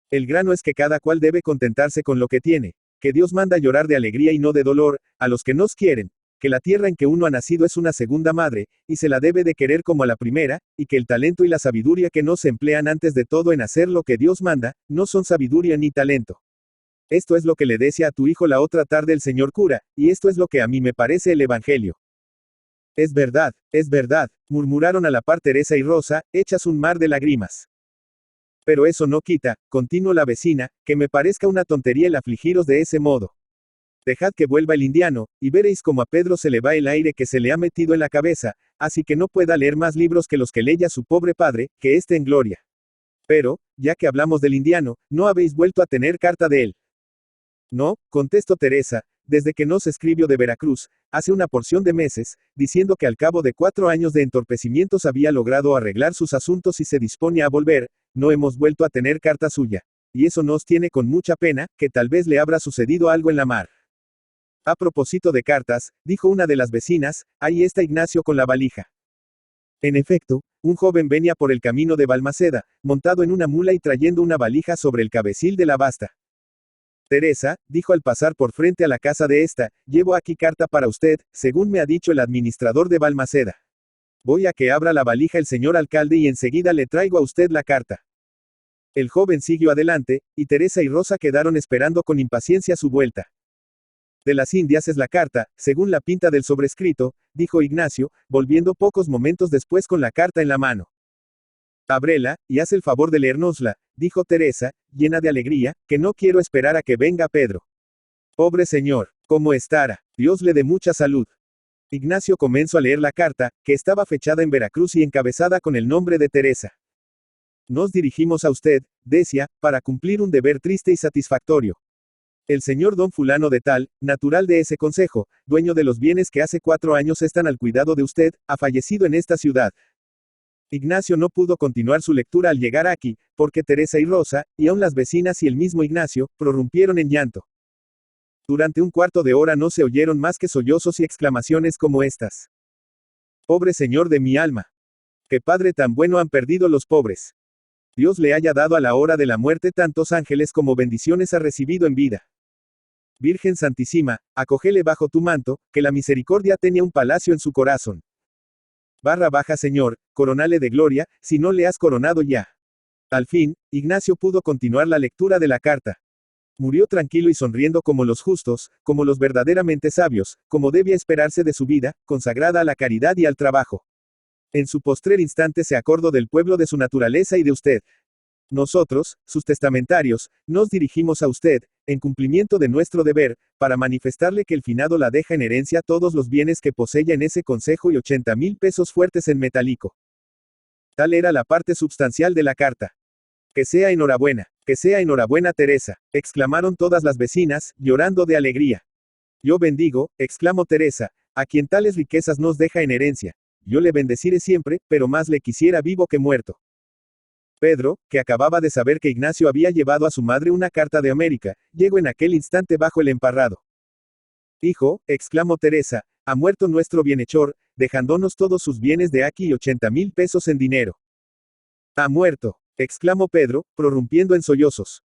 El grano es que cada cual debe contentarse con lo que tiene, que Dios manda llorar de alegría y no de dolor, a los que nos quieren, que la tierra en que uno ha nacido es una segunda madre, y se la debe de querer como a la primera, y que el talento y la sabiduría que no se emplean antes de todo en hacer lo que Dios manda, no son sabiduría ni talento. Esto es lo que le decía a tu hijo la otra tarde el señor cura, y esto es lo que a mí me parece el Evangelio. Es verdad, murmuraron a la par Teresa y Rosa, hechas un mar de lágrimas. Pero eso no quita, continuó la vecina, que me parezca una tontería el afligiros de ese modo. Dejad que vuelva el indiano, y veréis como a Pedro se le va el aire que se le ha metido en la cabeza, así que no pueda leer más libros que los que leía su pobre padre, que esté en gloria. Pero, ya que hablamos del indiano, ¿no habéis vuelto a tener carta de él? No, contestó Teresa, desde que nos escribió de Veracruz, hace una porción de meses, diciendo que al cabo de 4 años de entorpecimientos había logrado arreglar sus asuntos y se dispone a volver, no hemos vuelto a tener carta suya. Y eso nos tiene con mucha pena, que tal vez le habrá sucedido algo en la mar. A propósito de cartas, dijo una de las vecinas, ahí está Ignacio con la valija. En efecto, un joven venía por el camino de Balmaceda, montado en una mula y trayendo una valija sobre el cabecil de la basta. Teresa, dijo al pasar por frente a la casa de esta, llevo aquí carta para usted, según me ha dicho el administrador de Balmaceda. Voy a que abra la valija el señor alcalde y enseguida le traigo a usted la carta. El joven siguió adelante, y Teresa y Rosa quedaron esperando con impaciencia su vuelta. De las Indias es la carta, según la pinta del sobrescrito, dijo Ignacio, volviendo pocos momentos después con la carta en la mano. Ábrela, y haz el favor de leérnosla, dijo Teresa, llena de alegría, que no quiero esperar a que venga Pedro. Pobre señor, ¿cómo estará? Dios le dé mucha salud. Ignacio comenzó a leer la carta, que estaba fechada en Veracruz y encabezada con el nombre de Teresa. Nos dirigimos a usted, decía, para cumplir un deber triste y satisfactorio. El señor don fulano de tal, natural de ese concejo, dueño de los bienes que hace 4 años están al cuidado de usted, ha fallecido en esta ciudad. Ignacio no pudo continuar su lectura al llegar aquí, porque Teresa y Rosa, y aun las vecinas y el mismo Ignacio, prorrumpieron en llanto. Durante un cuarto de hora no se oyeron más que sollozos y exclamaciones como estas. Pobre señor de mi alma. Qué padre tan bueno han perdido los pobres. Dios le haya dado a la hora de la muerte tantos ángeles como bendiciones ha recibido en vida. Virgen Santísima, acógele bajo tu manto, que la misericordia tenía un palacio en su corazón. _baja Señor, coronale de gloria, si no le has coronado ya. Al fin, Ignacio pudo continuar la lectura de la carta. Murió tranquilo y sonriendo como los justos, como los verdaderamente sabios, como debía esperarse de su vida, consagrada a la caridad y al trabajo. En su postrer instante se acordó del pueblo de su naturaleza y de usted. Nosotros, sus testamentarios, nos dirigimos a usted, en cumplimiento de nuestro deber, para manifestarle que el finado la deja en herencia todos los bienes que posea en ese consejo y 80,000 pesos fuertes en metálico. Tal era la parte substancial de la carta. Que sea enhorabuena Teresa, exclamaron todas las vecinas, llorando de alegría. Yo bendigo, exclamó Teresa, a quien tales riquezas nos deja en herencia. Yo le bendeciré siempre, pero más le quisiera vivo que muerto. Pedro, que acababa de saber que Ignacio había llevado a su madre una carta de América, llegó en aquel instante bajo el emparrado. Hijo, exclamó Teresa, ha muerto nuestro bienhechor, dejándonos todos sus bienes de aquí y 80,000 pesos en dinero. Ha muerto, exclamó Pedro, prorrumpiendo en sollozos.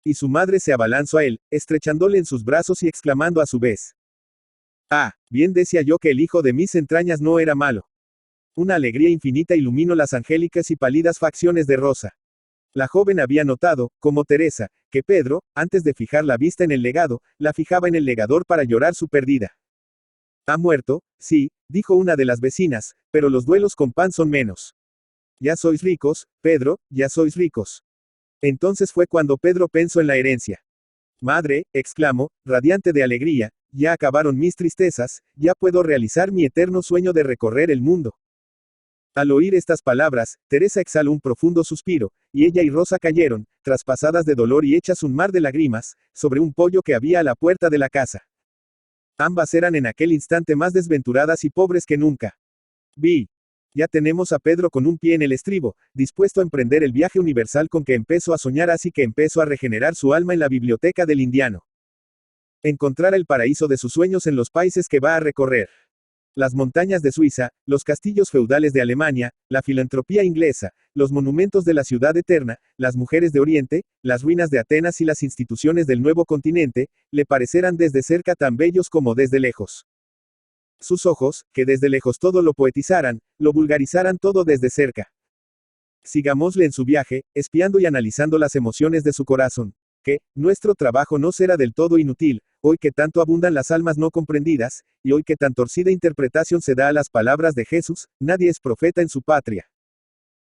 Y su madre se abalanzó a él, estrechándole en sus brazos y exclamando a su vez. Ah, bien decía yo que el hijo de mis entrañas no era malo. Una alegría infinita iluminó las angélicas y pálidas facciones de Rosa. La joven había notado, como Teresa, que Pedro, antes de fijar la vista en el legado, la fijaba en el legador para llorar su pérdida. Ha muerto, sí, dijo una de las vecinas, pero los duelos con pan son menos. Ya sois ricos, Pedro, ya sois ricos. Entonces fue cuando Pedro pensó en la herencia. Madre, exclamó, radiante de alegría, ya acabaron mis tristezas, ya puedo realizar mi eterno sueño de recorrer el mundo. Al oír estas palabras, Teresa exhaló un profundo suspiro, y ella y Rosa cayeron, traspasadas de dolor y hechas un mar de lágrimas, sobre un poyo que había a la puerta de la casa. Ambas eran en aquel instante más desventuradas y pobres que nunca. Ya tenemos a Pedro con un pie en el estribo, dispuesto a emprender el viaje universal con que empezó a soñar, así que empezó a regenerar su alma en la biblioteca del indiano. Encontrar el paraíso de sus sueños en los países que va a recorrer. Las montañas de Suiza, los castillos feudales de Alemania, la filantropía inglesa, los monumentos de la ciudad eterna, las mujeres de Oriente, las ruinas de Atenas y las instituciones del nuevo continente, le parecerán desde cerca tan bellos como desde lejos. Sus ojos, que desde lejos todo lo poetizaran, lo vulgarizaran todo desde cerca. Sigámosle en su viaje, espiando y analizando las emociones de su corazón. Que, nuestro trabajo no será del todo inútil, hoy que tanto abundan las almas no comprendidas, y hoy que tan torcida interpretación se da a las palabras de Jesús, nadie es profeta en su patria.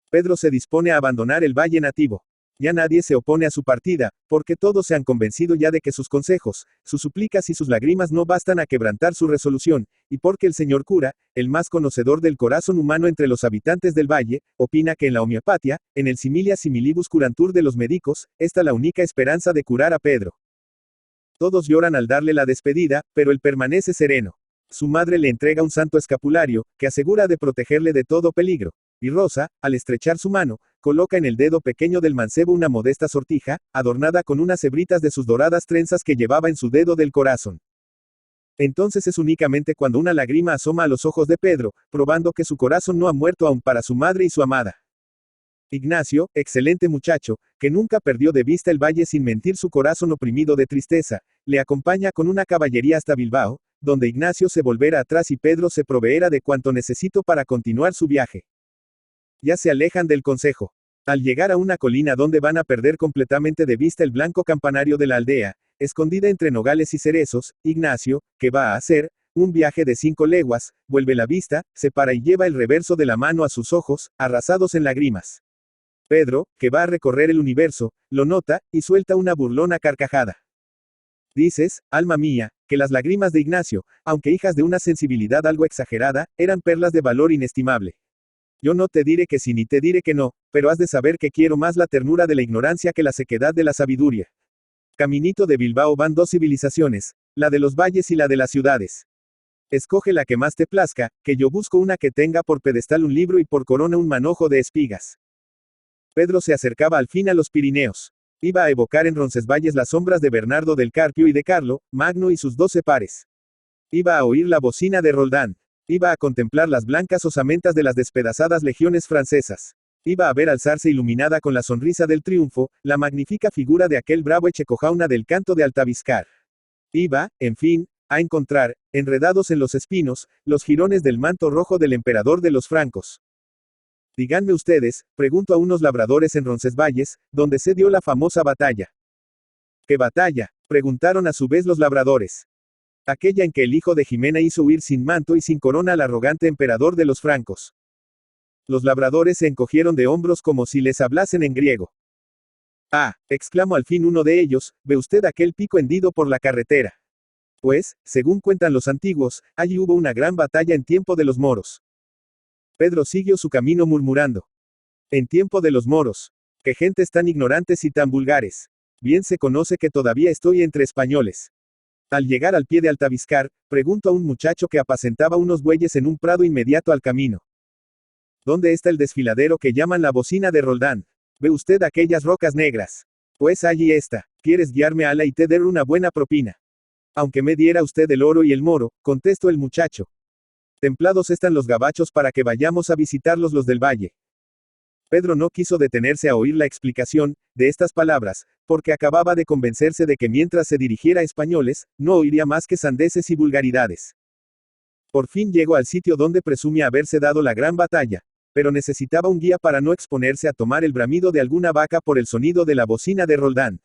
Pedro se dispone a abandonar el valle nativo. Ya nadie se opone a su partida, porque todos se han convencido ya de que sus consejos, sus súplicas y sus lágrimas no bastan a quebrantar su resolución, y porque el señor cura, el más conocedor del corazón humano entre los habitantes del valle, opina que en la homeopatía, en el similia similibus curantur de los médicos, está la única esperanza de curar a Pedro. Todos lloran al darle la despedida, pero él permanece sereno. Su madre le entrega un santo escapulario, que asegura de protegerle de todo peligro. Y Rosa, al estrechar su mano, coloca en el dedo pequeño del mancebo una modesta sortija, adornada con unas hebritas de sus doradas trenzas que llevaba en su dedo del corazón. Entonces es únicamente cuando una lágrima asoma a los ojos de Pedro, probando que su corazón no ha muerto aún para su madre y su amada. Ignacio, excelente muchacho, que nunca perdió de vista el valle sin mentir su corazón oprimido de tristeza, le acompaña con una caballería hasta Bilbao, donde Ignacio se volverá atrás y Pedro se proveerá de cuanto necesito para continuar su viaje. Ya se alejan del consejo. Al llegar a una colina donde van a perder completamente de vista el blanco campanario de la aldea, escondida entre nogales y cerezos, Ignacio, que va a hacer un viaje de 5 leguas, vuelve la vista, se para y lleva el reverso de la mano a sus ojos, arrasados en lágrimas. Pedro, que va a recorrer el universo, lo nota, y suelta una burlona carcajada. Dices, alma mía, que las lágrimas de Ignacio, aunque hijas de una sensibilidad algo exagerada, eran perlas de valor inestimable. Yo no te diré que sí ni te diré que no, pero has de saber que quiero más la ternura de la ignorancia que la sequedad de la sabiduría. Caminito de Bilbao van 2 civilizaciones, la de los valles y la de las ciudades. Escoge la que más te plazca, que yo busco una que tenga por pedestal un libro y por corona un manojo de espigas. Pedro se acercaba al fin a los Pirineos. Iba a evocar en Roncesvalles las sombras de Bernardo del Carpio y de Carlo Magno y sus 12 pares. Iba a oír la bocina de Roldán. Iba a contemplar las blancas osamentas de las despedazadas legiones francesas. Iba a ver alzarse iluminada con la sonrisa del triunfo, la magnífica figura de aquel bravo Echecojauna del canto de Altaviscar. Iba, en fin, a encontrar, enredados en los espinos, los jirones del manto rojo del emperador de los francos. Díganme ustedes, pregunto a unos labradores en Roncesvalles, donde se dio la famosa batalla. ¿Qué batalla?, preguntaron a su vez los labradores. Aquella en que el hijo de Jimena hizo huir sin manto y sin corona al arrogante emperador de los francos. Los labradores se encogieron de hombros como si les hablasen en griego. Ah, exclamó al fin uno de ellos, ¿ve usted aquel pico hendido por la carretera? Pues, según cuentan los antiguos, allí hubo una gran batalla en tiempo de los moros. Pedro siguió su camino murmurando. En tiempo de los moros. Qué gentes tan ignorantes y tan vulgares. Bien se conoce que todavía estoy entre españoles. Al llegar al pie de Altaviscar, pregunto a un muchacho que apacentaba unos bueyes en un prado inmediato al camino. ¿Dónde está el desfiladero que llaman la bocina de Roldán? ¿Ve usted aquellas rocas negras? Pues allí está. ¿Quieres guiarme a la y te dar una buena propina? Aunque me diera usted el oro y el moro, contestó el muchacho. Templados están los gabachos para que vayamos a visitarlos los del valle. Pedro no quiso detenerse a oír la explicación de estas palabras, porque acababa de convencerse de que mientras se dirigiera a españoles, no oiría más que sandeces y vulgaridades. Por fin llegó al sitio donde presumía haberse dado la gran batalla, pero necesitaba un guía para no exponerse a tomar el bramido de alguna vaca por el sonido de la bocina de Roldán.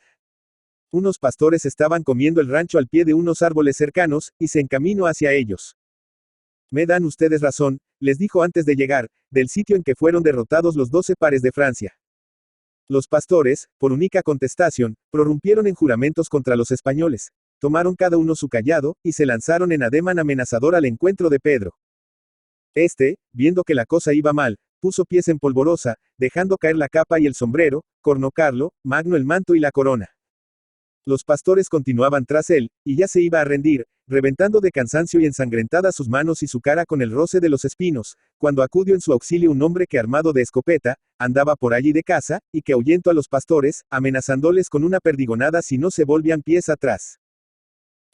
Unos pastores estaban comiendo el rancho al pie de unos árboles cercanos, y se encaminó hacia ellos. Me dan ustedes razón, les dijo antes de llegar, del sitio en que fueron derrotados los 12 pares de Francia. Los pastores, por única contestación, prorrumpieron en juramentos contra los españoles. Tomaron cada uno su cayado, y se lanzaron en ademán amenazador al encuentro de Pedro. Este, viendo que la cosa iba mal, puso pies en polvorosa, dejando caer la capa y el sombrero, Cornocarlo, Magno el manto y la corona. Los pastores continuaban tras él, y ya se iba a rendir, reventando de cansancio y ensangrentadas sus manos y su cara con el roce de los espinos, cuando acudió en su auxilio un hombre que armado de escopeta, andaba por allí de caza, y que ahuyentó a los pastores, amenazándoles con una perdigonada si no se volvían pies atrás.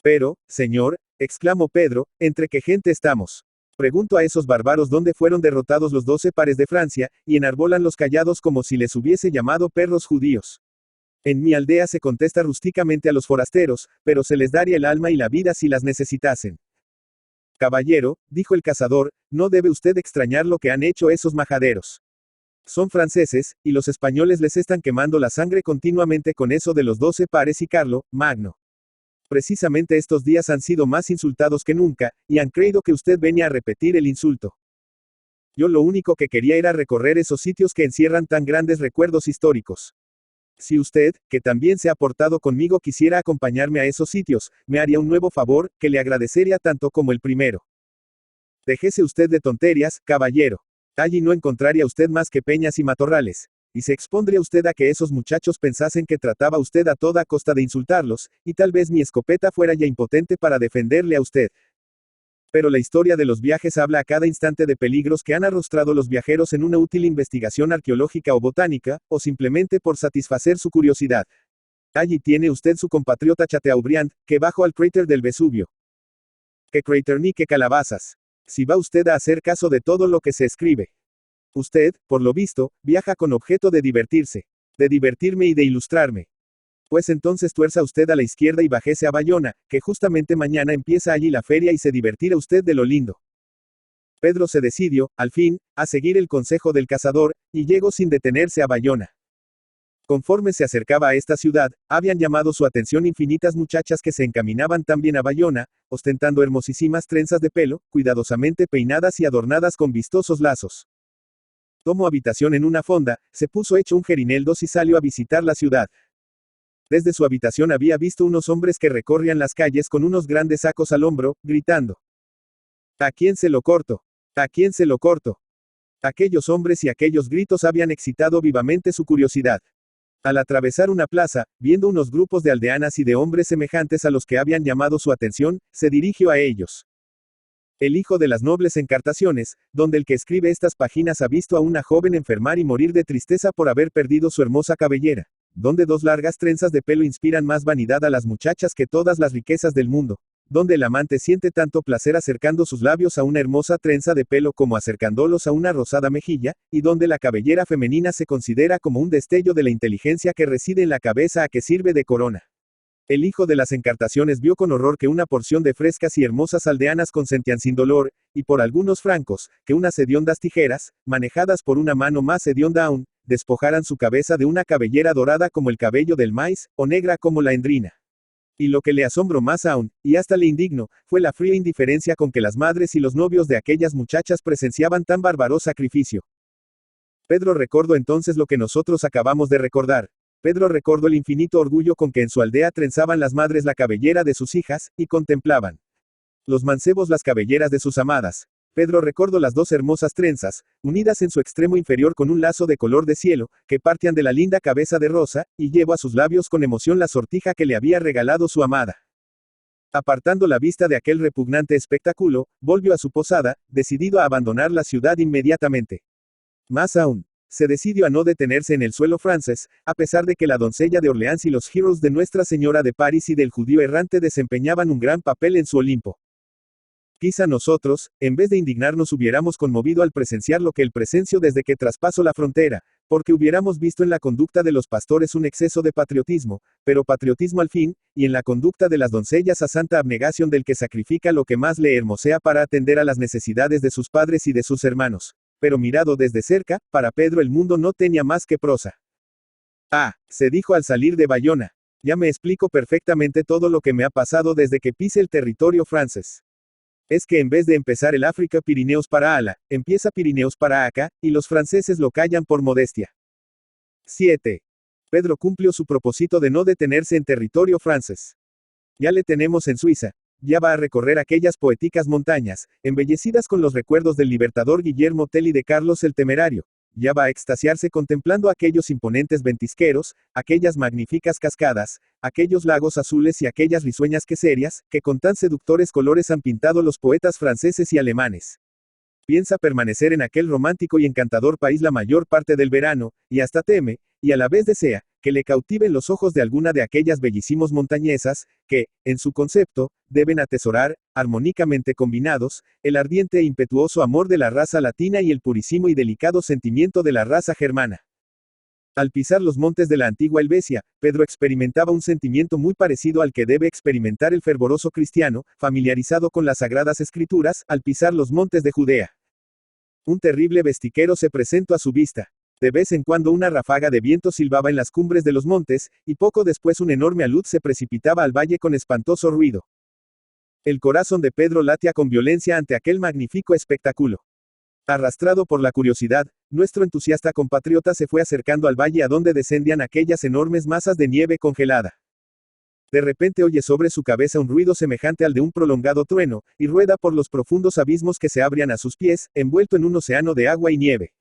Pero, señor, exclamó Pedro, ¿entre qué gente estamos? Pregunto a esos bárbaros dónde fueron derrotados los 12 pares de Francia, y enarbolan los callados como si les hubiese llamado perros judíos. En mi aldea se contesta rústicamente a los forasteros, pero se les daría el alma y la vida si las necesitasen. Caballero, dijo el cazador, no debe usted extrañar lo que han hecho esos majaderos. Son franceses, y los españoles les están quemando la sangre continuamente con eso de los 12 pares y Carlo, Magno. Precisamente estos días han sido más insultados que nunca, y han creído que usted venía a repetir el insulto. Yo lo único que quería era recorrer esos sitios que encierran tan grandes recuerdos históricos. Si usted, que también se ha portado conmigo, quisiera acompañarme a esos sitios, me haría un nuevo favor, que le agradecería tanto como el primero. Déjese usted de tonterías, caballero. Allí no encontraría usted más que peñas y matorrales. Y se expondría usted a que esos muchachos pensasen que trataba usted a toda costa de insultarlos, y tal vez mi escopeta fuera ya impotente para defenderle a usted. Pero la historia de los viajes habla a cada instante de peligros que han arrostrado los viajeros en una útil investigación arqueológica o botánica, o simplemente por satisfacer su curiosidad. Allí tiene usted su compatriota Chateaubriand, que bajó al cráter del Vesubio. ¿Qué cráter ni qué calabazas? Si va usted a hacer caso de todo lo que se escribe. Usted, por lo visto, viaja con objeto de divertirse. De divertirme y de ilustrarme. Pues entonces tuerza usted a la izquierda y bajese a Bayona, que justamente mañana empieza allí la feria y se divertirá usted de lo lindo. Pedro se decidió, al fin, a seguir el consejo del cazador, y llegó sin detenerse a Bayona. Conforme se acercaba a esta ciudad, habían llamado su atención infinitas muchachas que se encaminaban también a Bayona, ostentando hermosísimas trenzas de pelo, cuidadosamente peinadas y adornadas con vistosos lazos. Tomó habitación en una fonda, se puso hecho un jerineldos y salió a visitar la ciudad. Desde su habitación había visto unos hombres que recorrían las calles con unos grandes sacos al hombro, gritando. ¿A quién se lo corto? ¿A quién se lo corto? Aquellos hombres y aquellos gritos habían excitado vivamente su curiosidad. Al atravesar una plaza, viendo unos grupos de aldeanas y de hombres semejantes a los que habían llamado su atención, se dirigió a ellos. El hijo de las nobles encartaciones, donde el que escribe estas páginas ha visto a una joven enfermar y morir de tristeza por haber perdido su hermosa cabellera, donde 2 largas trenzas de pelo inspiran más vanidad a las muchachas que todas las riquezas del mundo, donde el amante siente tanto placer acercando sus labios a una hermosa trenza de pelo como acercándolos a una rosada mejilla, y donde la cabellera femenina se considera como un destello de la inteligencia que reside en la cabeza a que sirve de corona. El hijo de las encartaciones vio con horror que una porción de frescas y hermosas aldeanas consentían sin dolor, y por algunos francos, que unas hediondas tijeras, manejadas por una mano más hedionda aún, despojaran su cabeza de una cabellera dorada como el cabello del maíz, o negra como la endrina. Y lo que le asombró más aún, y hasta le indignó, fue la fría indiferencia con que las madres y los novios de aquellas muchachas presenciaban tan bárbaro sacrificio. Pedro recordó entonces lo que nosotros acabamos de recordar. Pedro recordó el infinito orgullo con que en su aldea trenzaban las madres la cabellera de sus hijas, y contemplaban los mancebos las cabelleras de sus amadas. Pedro recordó las dos hermosas trenzas, unidas en su extremo inferior con un lazo de color de cielo, que partían de la linda cabeza de Rosa, y llevó a sus labios con emoción la sortija que le había regalado su amada. Apartando la vista de aquel repugnante espectáculo, volvió a su posada, decidido a abandonar la ciudad inmediatamente. Más aún, se decidió a no detenerse en el suelo francés, a pesar de que la doncella de Orleans y los heroes de Nuestra Señora de París y del judío errante desempeñaban un gran papel en su Olimpo. Quizá nosotros, en vez de indignarnos, hubiéramos conmovido al presenciar lo que él presenció desde que traspasó la frontera, porque hubiéramos visto en la conducta de los pastores un exceso de patriotismo, pero patriotismo al fin, y en la conducta de las doncellas a santa abnegación del que sacrifica lo que más le hermosea para atender a las necesidades de sus padres y de sus hermanos. Pero mirado desde cerca, para Pedro el mundo no tenía más que prosa. Ah, se dijo al salir de Bayona. Ya me explico perfectamente todo lo que me ha pasado desde que pise el territorio francés. Es que en vez de empezar el África Pirineos para Ala, empieza Pirineos para acá, y los franceses lo callan por modestia. 7. Pedro cumplió su propósito de no detenerse en territorio francés. Ya le tenemos en Suiza. Ya va a recorrer aquellas poéticas montañas, embellecidas con los recuerdos del libertador Guillermo Tell y de Carlos el Temerario. Ya va a extasiarse contemplando aquellos imponentes ventisqueros, aquellas magníficas cascadas, aquellos lagos azules y aquellas risueñas queserias, que con tan seductores colores han pintado los poetas franceses y alemanes. Piensa permanecer en aquel romántico y encantador país la mayor parte del verano, y hasta teme, y a la vez desea, que le cautiven los ojos de alguna de aquellas bellísimos montañesas, que, en su concepto, deben atesorar, armónicamente combinados, el ardiente e impetuoso amor de la raza latina y el purísimo y delicado sentimiento de la raza germana. Al pisar los montes de la antigua Helvecia, Pedro experimentaba un sentimiento muy parecido al que debe experimentar el fervoroso cristiano, familiarizado con las sagradas escrituras, al pisar los montes de Judea. Un terrible bestiquero se presentó a su vista. De vez en cuando una ráfaga de viento silbaba en las cumbres de los montes, y poco después un enorme alud se precipitaba al valle con espantoso ruido. El corazón de Pedro latía con violencia ante aquel magnífico espectáculo. Arrastrado por la curiosidad, nuestro entusiasta compatriota se fue acercando al valle a donde descendían aquellas enormes masas de nieve congelada. De repente oye sobre su cabeza un ruido semejante al de un prolongado trueno, y rueda por los profundos abismos que se abrían a sus pies, envuelto en un océano de agua y nieve.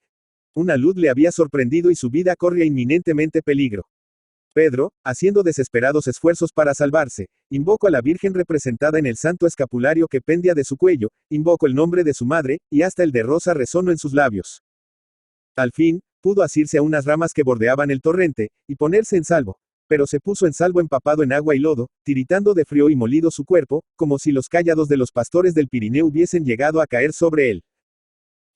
Una luz le había sorprendido y su vida corría inminentemente peligro. Pedro, haciendo desesperados esfuerzos para salvarse, invocó a la Virgen representada en el santo escapulario que pendía de su cuello, invocó el nombre de su madre, y hasta el de Rosa resonó en sus labios. Al fin, pudo asirse a unas ramas que bordeaban el torrente, y ponerse en salvo. Pero se puso en salvo empapado en agua y lodo, tiritando de frío y molido su cuerpo, como si los cállados de los pastores del Pirineo hubiesen llegado a caer sobre él.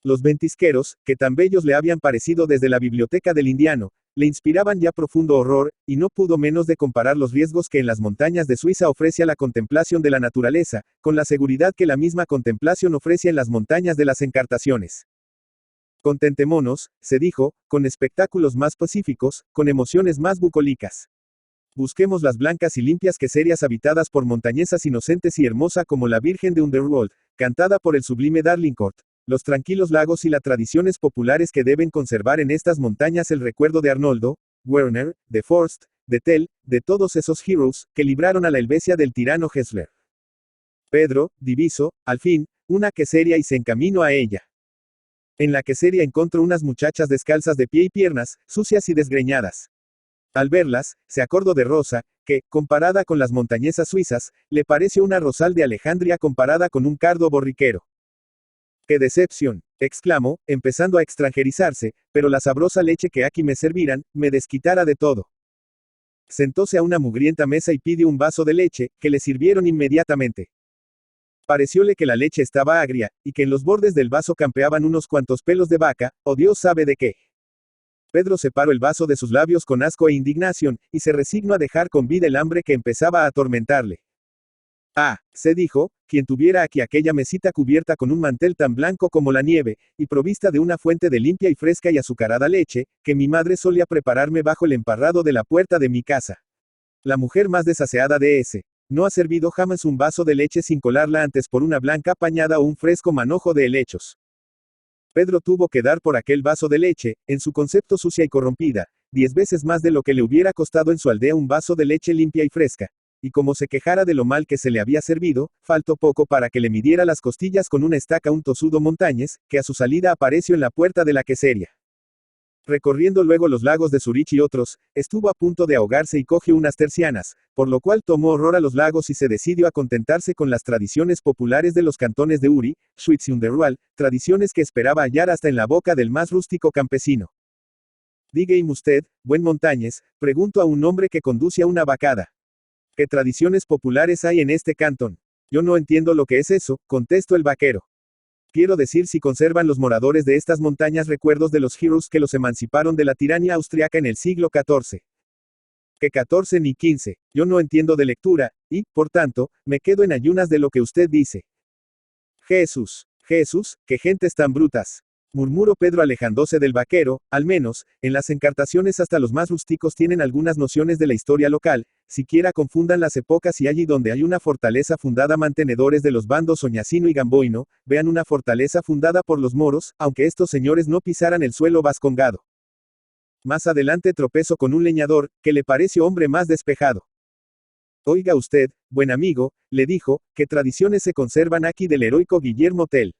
Los ventisqueros, que tan bellos le habían parecido desde la biblioteca del indiano, le inspiraban ya profundo horror, y no pudo menos de comparar los riesgos que en las montañas de Suiza ofrece la contemplación de la naturaleza, con la seguridad que la misma contemplación ofrece en las montañas de las Encartaciones. Contentémonos, se dijo, con espectáculos más pacíficos, con emociones más bucólicas. Busquemos las blancas y limpias queserias habitadas por montañesas inocentes y hermosa como la Virgen de Underworld, cantada por el sublime Darlincourt. Los tranquilos lagos y las tradiciones populares que deben conservar en estas montañas el recuerdo de Arnoldo, Werner, de Forst, de Tell, de todos esos heroes, que libraron a la Helvecia del tirano Hessler. Pedro, divisó, al fin, una queseria y se encaminó a ella. En la queseria encontró unas muchachas descalzas de pie y piernas, sucias y desgreñadas. Al verlas, se acordó de Rosa, que, comparada con las montañesas suizas, le pareció una rosal de Alejandría comparada con un cardo borriquero. ¡Qué decepción!, exclamó, empezando a extranjerizarse, pero la sabrosa leche que aquí me servirán, me desquitara de todo. Sentóse a una mugrienta mesa y pidió un vaso de leche, que le sirvieron inmediatamente. Parecióle que la leche estaba agria, y que en los bordes del vaso campeaban unos cuantos pelos de vaca, o Dios sabe de qué. Pedro separó el vaso de sus labios con asco e indignación, y se resignó a dejar con vida el hambre que empezaba a atormentarle. Ah, se dijo, quien tuviera aquí aquella mesita cubierta con un mantel tan blanco como la nieve, y provista de una fuente de limpia y fresca y azucarada leche, que mi madre solía prepararme bajo el emparrado de la puerta de mi casa. La mujer más desaseada de ese. No ha servido jamás un vaso de leche sin colarla antes por una blanca pañada o un fresco manojo de helechos. Pedro tuvo que dar por aquel vaso de leche, en su concepto sucia y corrompida, 10 veces más de lo que le hubiera costado en su aldea un vaso de leche limpia y fresca. Y como se quejara de lo mal que se le había servido, faltó poco para que le midiera las costillas con una estaca un tosudo Montañez, que a su salida apareció en la puerta de la quesería. Recorriendo luego los lagos de Zurich y otros, estuvo a punto de ahogarse y cogió unas tercianas, por lo cual tomó horror a los lagos y se decidió a contentarse con las tradiciones populares de los cantones de Uri, Schwyz y Underrual, tradiciones que esperaba hallar hasta en la boca del más rústico campesino. Dígame usted, buen Montañez, pregunto a un hombre que conduce a una vacada. ¿Qué tradiciones populares hay en este cantón? Yo no entiendo lo que es eso, contestó el vaquero. Quiero decir si conservan los moradores de estas montañas recuerdos de los heroes que los emanciparon de la tiranía austriaca en el siglo XIV. Que 14 ni 15, yo no entiendo de lectura, y, por tanto, me quedo en ayunas de lo que usted dice. Jesús, qué gentes tan brutas. Murmuró Pedro alejándose del vaquero, al menos, en las encartaciones hasta los más rústicos tienen algunas nociones de la historia local, siquiera confundan las épocas y allí donde hay una fortaleza fundada mantenedores de los bandos Oñacino y Gamboino, vean una fortaleza fundada por los moros, aunque estos señores no pisaran el suelo vascongado. Más adelante tropezó con un leñador, que le pareció hombre más despejado. Oiga usted, buen amigo, le dijo, ¿qué tradiciones se conservan aquí del heroico Guillermo Tell?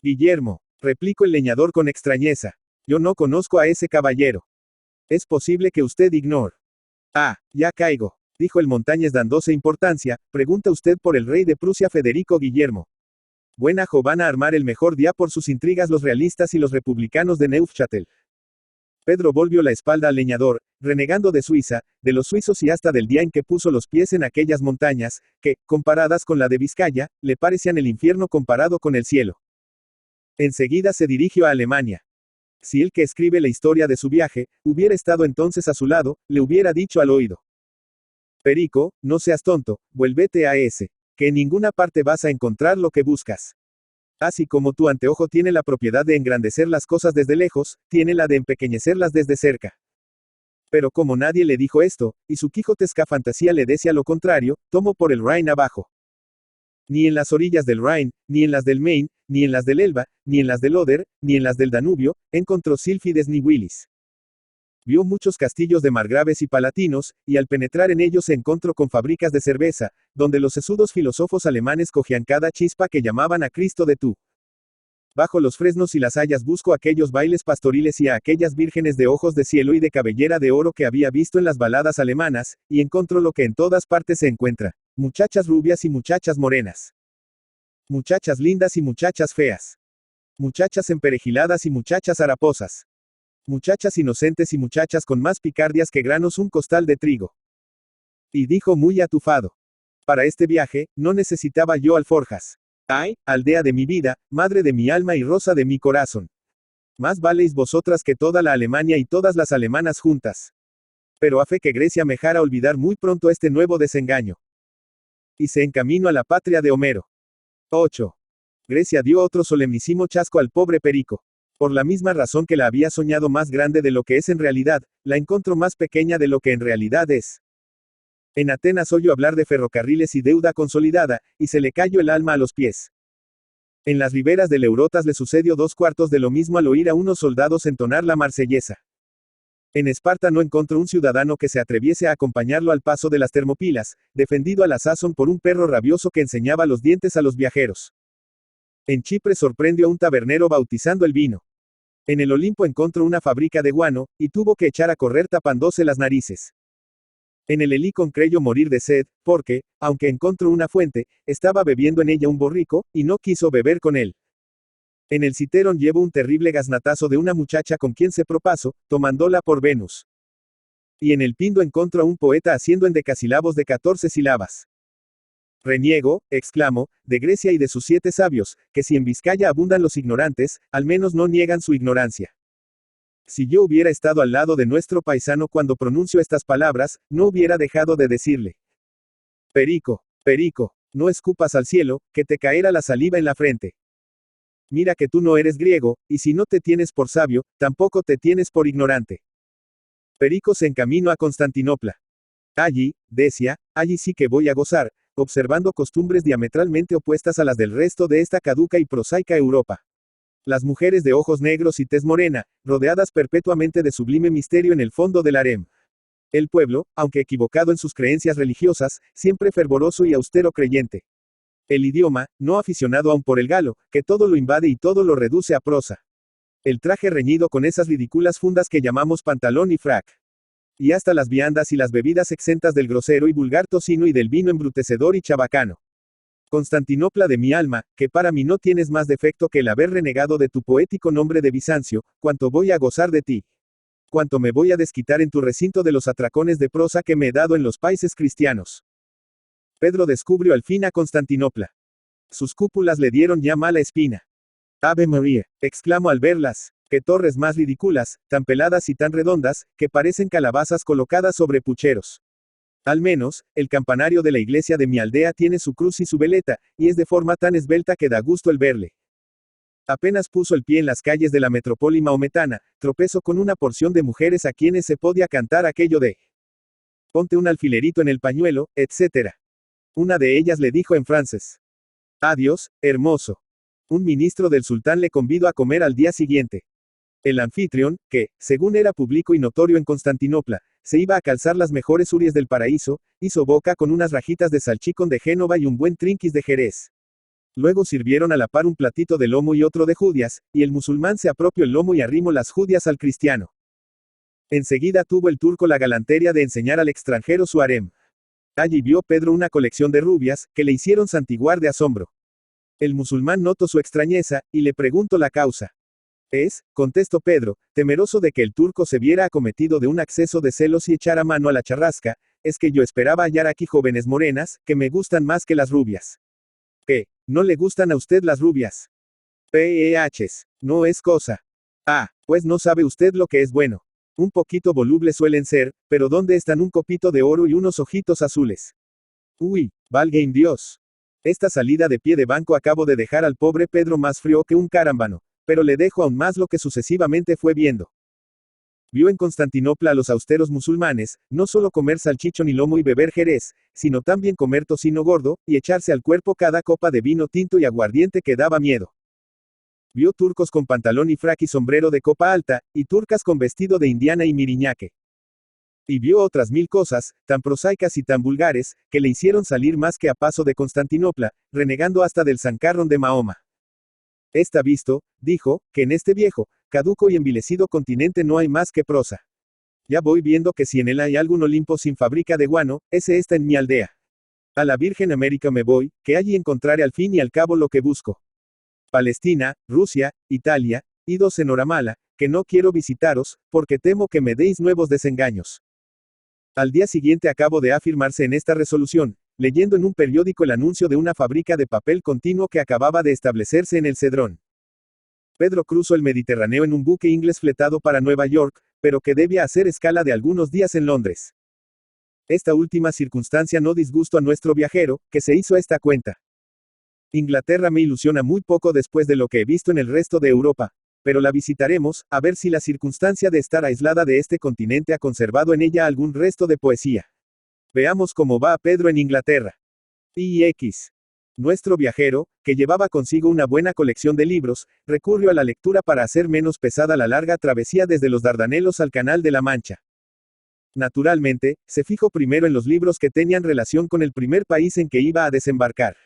Guillermo, replicó el leñador con extrañeza. Yo no conozco a ese caballero. Es posible que usted ignore. Ah, ya caigo, dijo el Montañez dándose importancia, pregunta usted por el rey de Prusia Federico Guillermo. Buena van a armar el mejor día por sus intrigas los realistas y los republicanos de Neufchâtel. Pedro volvió la espalda al leñador, renegando de Suiza, de los suizos y hasta del día en que puso los pies en aquellas montañas, que, comparadas con la de Vizcaya, le parecían el infierno comparado con el cielo. Enseguida se dirigió a Alemania. Si el que escribe la historia de su viaje, hubiera estado entonces a su lado, le hubiera dicho al oído. Perico, no seas tonto, vuélvete a ese, que en ninguna parte vas a encontrar lo que buscas. Así como tu anteojo tiene la propiedad de engrandecer las cosas desde lejos, tiene la de empequeñecerlas desde cerca. Pero como nadie le dijo esto, y su quijotesca fantasía le decía lo contrario, tomó por el Rhin abajo. Ni en las orillas del Rhin, ni en las del Main, ni en las del Elba, ni en las del Oder, ni en las del Danubio, encontró sílfides ni Willis. Vio muchos castillos de margraves y palatinos, y al penetrar en ellos se encontró con fábricas de cerveza, donde los sesudos filósofos alemanes cogían cada chispa que llamaban a Cristo de tú. Bajo los fresnos y las hayas busco aquellos bailes pastoriles y a aquellas vírgenes de ojos de cielo y de cabellera de oro que había visto en las baladas alemanas, y encontró lo que en todas partes se encuentra: muchachas rubias y muchachas morenas. Muchachas lindas y muchachas feas. Muchachas emperejiladas y muchachas haraposas. Muchachas inocentes y muchachas con más picardias que granos un costal de trigo. Y dijo muy atufado. Para este viaje, no necesitaba yo alforjas. Ay, aldea de mi vida, madre de mi alma y rosa de mi corazón. Más valéis vosotras que toda la Alemania y todas las alemanas juntas. Pero a fe que Grecia me jara olvidar muy pronto este nuevo desengaño. Y se encaminó a la patria de Homero. 8. Grecia dio otro solemnísimo chasco al pobre Perico. Por la misma razón que la había soñado más grande de lo que es en realidad, la encontró más pequeña de lo que en realidad es. En Atenas oyó hablar de ferrocarriles y deuda consolidada, y se le cayó el alma a los pies. En las riberas del Eurotas le sucedió 2/4 de lo mismo al oír a unos soldados entonar la marsellesa. En Esparta no encontró un ciudadano que se atreviese a acompañarlo al paso de las Termopilas, defendido a la sazón por un perro rabioso que enseñaba los dientes a los viajeros. En Chipre sorprendió a un tabernero bautizando el vino. En el Olimpo encontró una fábrica de guano, y tuvo que echar a correr tapándose las narices. En el Helicón creyó morir de sed, porque, aunque encontró una fuente, estaba bebiendo en ella un borrico, y no quiso beber con él. En el Citerón llevó un terrible gaznatazo de una muchacha con quien se propaso, tomándola por Venus. Y en el Pindo encontró a un poeta haciendo endecasílabos de 14 sílabas. Reniego, exclamó, de Grecia y de sus 7 sabios, que si en Vizcaya abundan los ignorantes, al menos no niegan su ignorancia. Si yo hubiera estado al lado de nuestro paisano cuando pronunció estas palabras, no hubiera dejado de decirle: Perico, Perico, no escupas al cielo, que te caerá la saliva en la frente. Mira que tú no eres griego, y si no te tienes por sabio, tampoco te tienes por ignorante. Perico se encaminó a Constantinopla. Allí, decía, allí sí que voy a gozar, observando costumbres diametralmente opuestas a las del resto de esta caduca y prosaica Europa. Las mujeres de ojos negros y tez morena, rodeadas perpetuamente de sublime misterio en el fondo del harem. El pueblo, aunque equivocado en sus creencias religiosas, siempre fervoroso y austero creyente. El idioma, no aficionado aún por el galo, que todo lo invade y todo lo reduce a prosa. El traje reñido con esas ridículas fundas que llamamos pantalón y frac. Y hasta las viandas y las bebidas exentas del grosero y vulgar tocino y del vino embrutecedor y chabacano. Constantinopla de mi alma, que para mí no tienes más defecto que el haber renegado de tu poético nombre de Bizancio, cuánto voy a gozar de ti. Cuánto me voy a desquitar en tu recinto de los atracones de prosa que me he dado en los países cristianos. Pedro descubrió al fin a Constantinopla. Sus cúpulas le dieron ya mala espina. Ave María, exclamó al verlas. Qué torres más ridículas, tan peladas y tan redondas, que parecen calabazas colocadas sobre pucheros. Al menos, el campanario de la iglesia de mi aldea tiene su cruz y su veleta, y es de forma tan esbelta que da gusto el verle. Apenas puso el pie en las calles de la metrópoli maometana, tropezó con una porción de mujeres a quienes se podía cantar aquello de ponte un alfilerito en el pañuelo, etc. Una de ellas le dijo en francés: adiós, hermoso. Un ministro del sultán le convidó a comer al día siguiente. El anfitrión, que, según era público y notorio en Constantinopla, se iba a calzar las mejores uries del paraíso, hizo boca con unas rajitas de salchicón de Génova y un buen trinquis de Jerez. Luego sirvieron a la par un platito de lomo y otro de judías, y el musulmán se apropió el lomo y arrimó las judías al cristiano. Enseguida tuvo el turco la galantería de enseñar al extranjero su harem. Allí vio Pedro una colección de rubias, que le hicieron santiguar de asombro. El musulmán notó su extrañeza, y le preguntó la causa. Contestó Pedro, temeroso de que el turco se viera acometido de un acceso de celos y echara mano a la charrasca, es que yo esperaba hallar aquí jóvenes morenas, que me gustan más que las rubias. ¿Qué? ¿No le gustan a usted las rubias? P.E.H. No es cosa. Ah, pues no sabe usted lo que es bueno. Un poquito volubles suelen ser, pero ¿dónde están un copito de oro y unos ojitos azules? Uy, válgame Dios. Esta salida de pie de banco acabo de dejar al pobre Pedro más frío que un carámbano. Pero le dejo aún más lo que sucesivamente fue viendo. Vio en Constantinopla a los austeros musulmanes, no solo comer salchichón y lomo y beber jerez, sino también comer tocino gordo, y echarse al cuerpo cada copa de vino tinto y aguardiente que daba miedo. Vio turcos con pantalón y frac y sombrero de copa alta, y turcas con vestido de indiana y miriñaque. Y vio otras mil cosas, tan prosaicas y tan vulgares, que le hicieron salir más que a paso de Constantinopla, renegando hasta del zancarrón de Mahoma. Está visto, dijo, que en este viejo, caduco y envilecido continente no hay más que prosa. Ya voy viendo que si en él hay algún Olimpo sin fábrica de guano, ese está en mi aldea. A la Virgen América me voy, que allí encontraré al fin y al cabo lo que busco. Palestina, Rusia, Italia, idos en hora mala, que no quiero visitaros, porque temo que me deis nuevos desengaños. Al día siguiente acabo de afirmarse en esta resolución, leyendo en un periódico el anuncio de una fábrica de papel continuo que acababa de establecerse en el Cedrón. Pedro cruzó el Mediterráneo en un buque inglés fletado para Nueva York, pero que debía hacer escala de algunos días en Londres. Esta última circunstancia no disgustó a nuestro viajero, que se hizo esta cuenta. Inglaterra me ilusiona muy poco después de lo que he visto en el resto de Europa, pero la visitaremos, a ver si la circunstancia de estar aislada de este continente ha conservado en ella algún resto de poesía. Veamos cómo va Pedro en Inglaterra. IX. Nuestro viajero, que llevaba consigo una buena colección de libros, recurrió a la lectura para hacer menos pesada la larga travesía desde los Dardanelos al Canal de la Mancha. Naturalmente, se fijó primero en los libros que tenían relación con el primer país en que iba a desembarcar.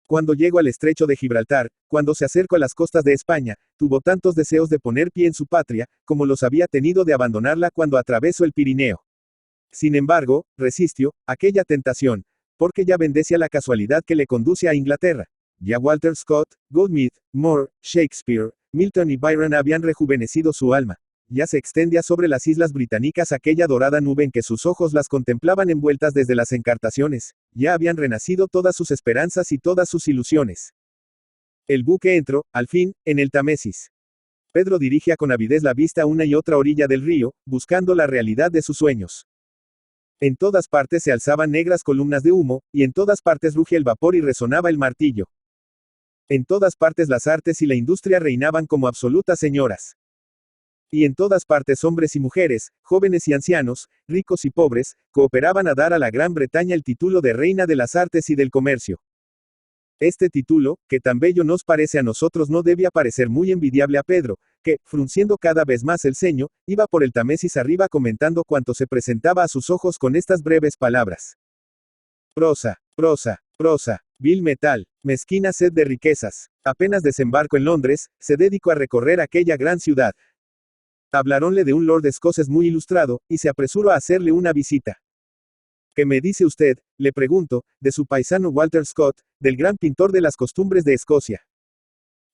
Cuando llegó al estrecho de Gibraltar, cuando se acercó a las costas de España, tuvo tantos deseos de poner pie en su patria, como los había tenido de abandonarla cuando atravesó el Pirineo. Sin embargo, resistió aquella tentación, porque ya bendecía la casualidad que le conduce a Inglaterra. Ya Walter Scott, Goldsmith, Moore, Shakespeare, Milton y Byron habían rejuvenecido su alma. Ya se extendía sobre las islas británicas aquella dorada nube en que sus ojos las contemplaban envueltas desde las encartaciones. Ya habían renacido todas sus esperanzas y todas sus ilusiones. El buque entró, al fin, en el Támesis. Pedro dirigía con avidez la vista a una y otra orilla del río, buscando la realidad de sus sueños. En todas partes se alzaban negras columnas de humo, y en todas partes rugía el vapor y resonaba el martillo. En todas partes las artes y la industria reinaban como absolutas señoras. Y en todas partes hombres y mujeres, jóvenes y ancianos, ricos y pobres, cooperaban a dar a la Gran Bretaña el título de reina de las artes y del comercio. Este título, que tan bello nos parece a nosotros, no debía parecer muy envidiable a Pedro, que, frunciendo cada vez más el ceño, iba por el Támesis arriba comentando cuanto se presentaba a sus ojos con estas breves palabras. Prosa, prosa, prosa, vil metal, mezquina sed de riquezas. Apenas desembarco en Londres, se dedicó a recorrer aquella gran ciudad. Hablaronle de un lord escocés muy ilustrado, y se apresuró a hacerle una visita. ¿Qué me dice usted? Le pregunto, de su paisano Walter Scott, del gran pintor de las costumbres de Escocia.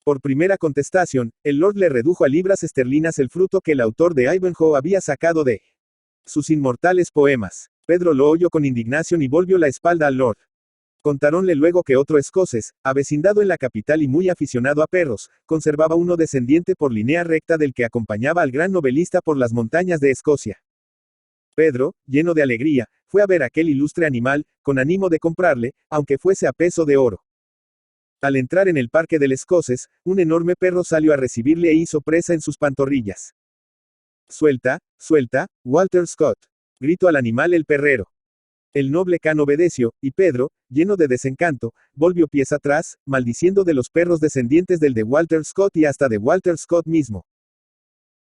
Por primera contestación, el lord le redujo a libras esterlinas el fruto que el autor de Ivanhoe había sacado de sus inmortales poemas. Pedro lo oyó con indignación y volvió la espalda al lord. Contaronle luego que otro escocés, avecindado en la capital y muy aficionado a perros, conservaba uno descendiente por línea recta del que acompañaba al gran novelista por las montañas de Escocia. Pedro, lleno de alegría, fue a ver aquel ilustre animal, con ánimo de comprarle, aunque fuese a peso de oro. Al entrar en el parque del escocés, un enorme perro salió a recibirle e hizo presa en sus pantorrillas. Suelta, suelta, Walter Scott, gritó al animal el perrero. El noble can obedeció, y Pedro, lleno de desencanto, volvió pies atrás, maldiciendo de los perros descendientes del de Walter Scott y hasta de Walter Scott mismo.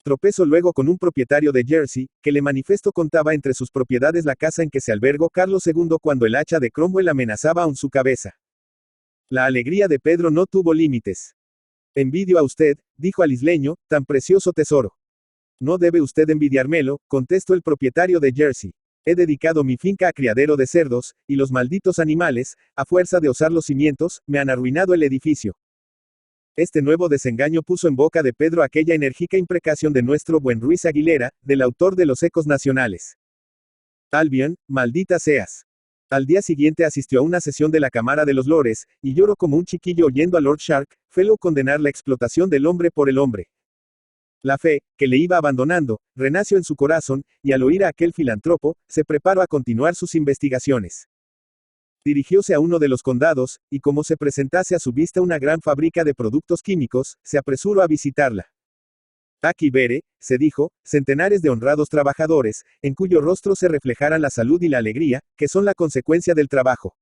Tropezó luego con un propietario de Jersey, que le manifestó contaba entre sus propiedades la casa en que se albergó Carlos II cuando el hacha de Cromwell amenazaba aún su cabeza. La alegría de Pedro no tuvo límites. Envidio a usted, dijo al isleño, tan precioso tesoro. No debe usted envidiármelo, contestó el propietario de Jersey. He dedicado mi finca a criadero de cerdos, y los malditos animales, a fuerza de osar los cimientos, me han arruinado el edificio. Este nuevo desengaño puso en boca de Pedro aquella enérgica imprecación de nuestro buen Ruiz Aguilera, del autor de los Ecos Nacionales. Albion, maldita seas. Al día siguiente asistió a una sesión de la Cámara de los Lores, y lloró como un chiquillo oyendo a Lord Shark-Fellow condenar la explotación del hombre por el hombre. La fe, que le iba abandonando, renació en su corazón, y al oír a aquel filántropo, se preparó a continuar sus investigaciones. Dirigióse a uno de los condados, y como se presentase a su vista una gran fábrica de productos químicos, se apresuró a visitarla. Aquí veré, se dijo, centenares de honrados trabajadores, en cuyo rostro se reflejaran la salud y la alegría, que son la consecuencia del trabajo.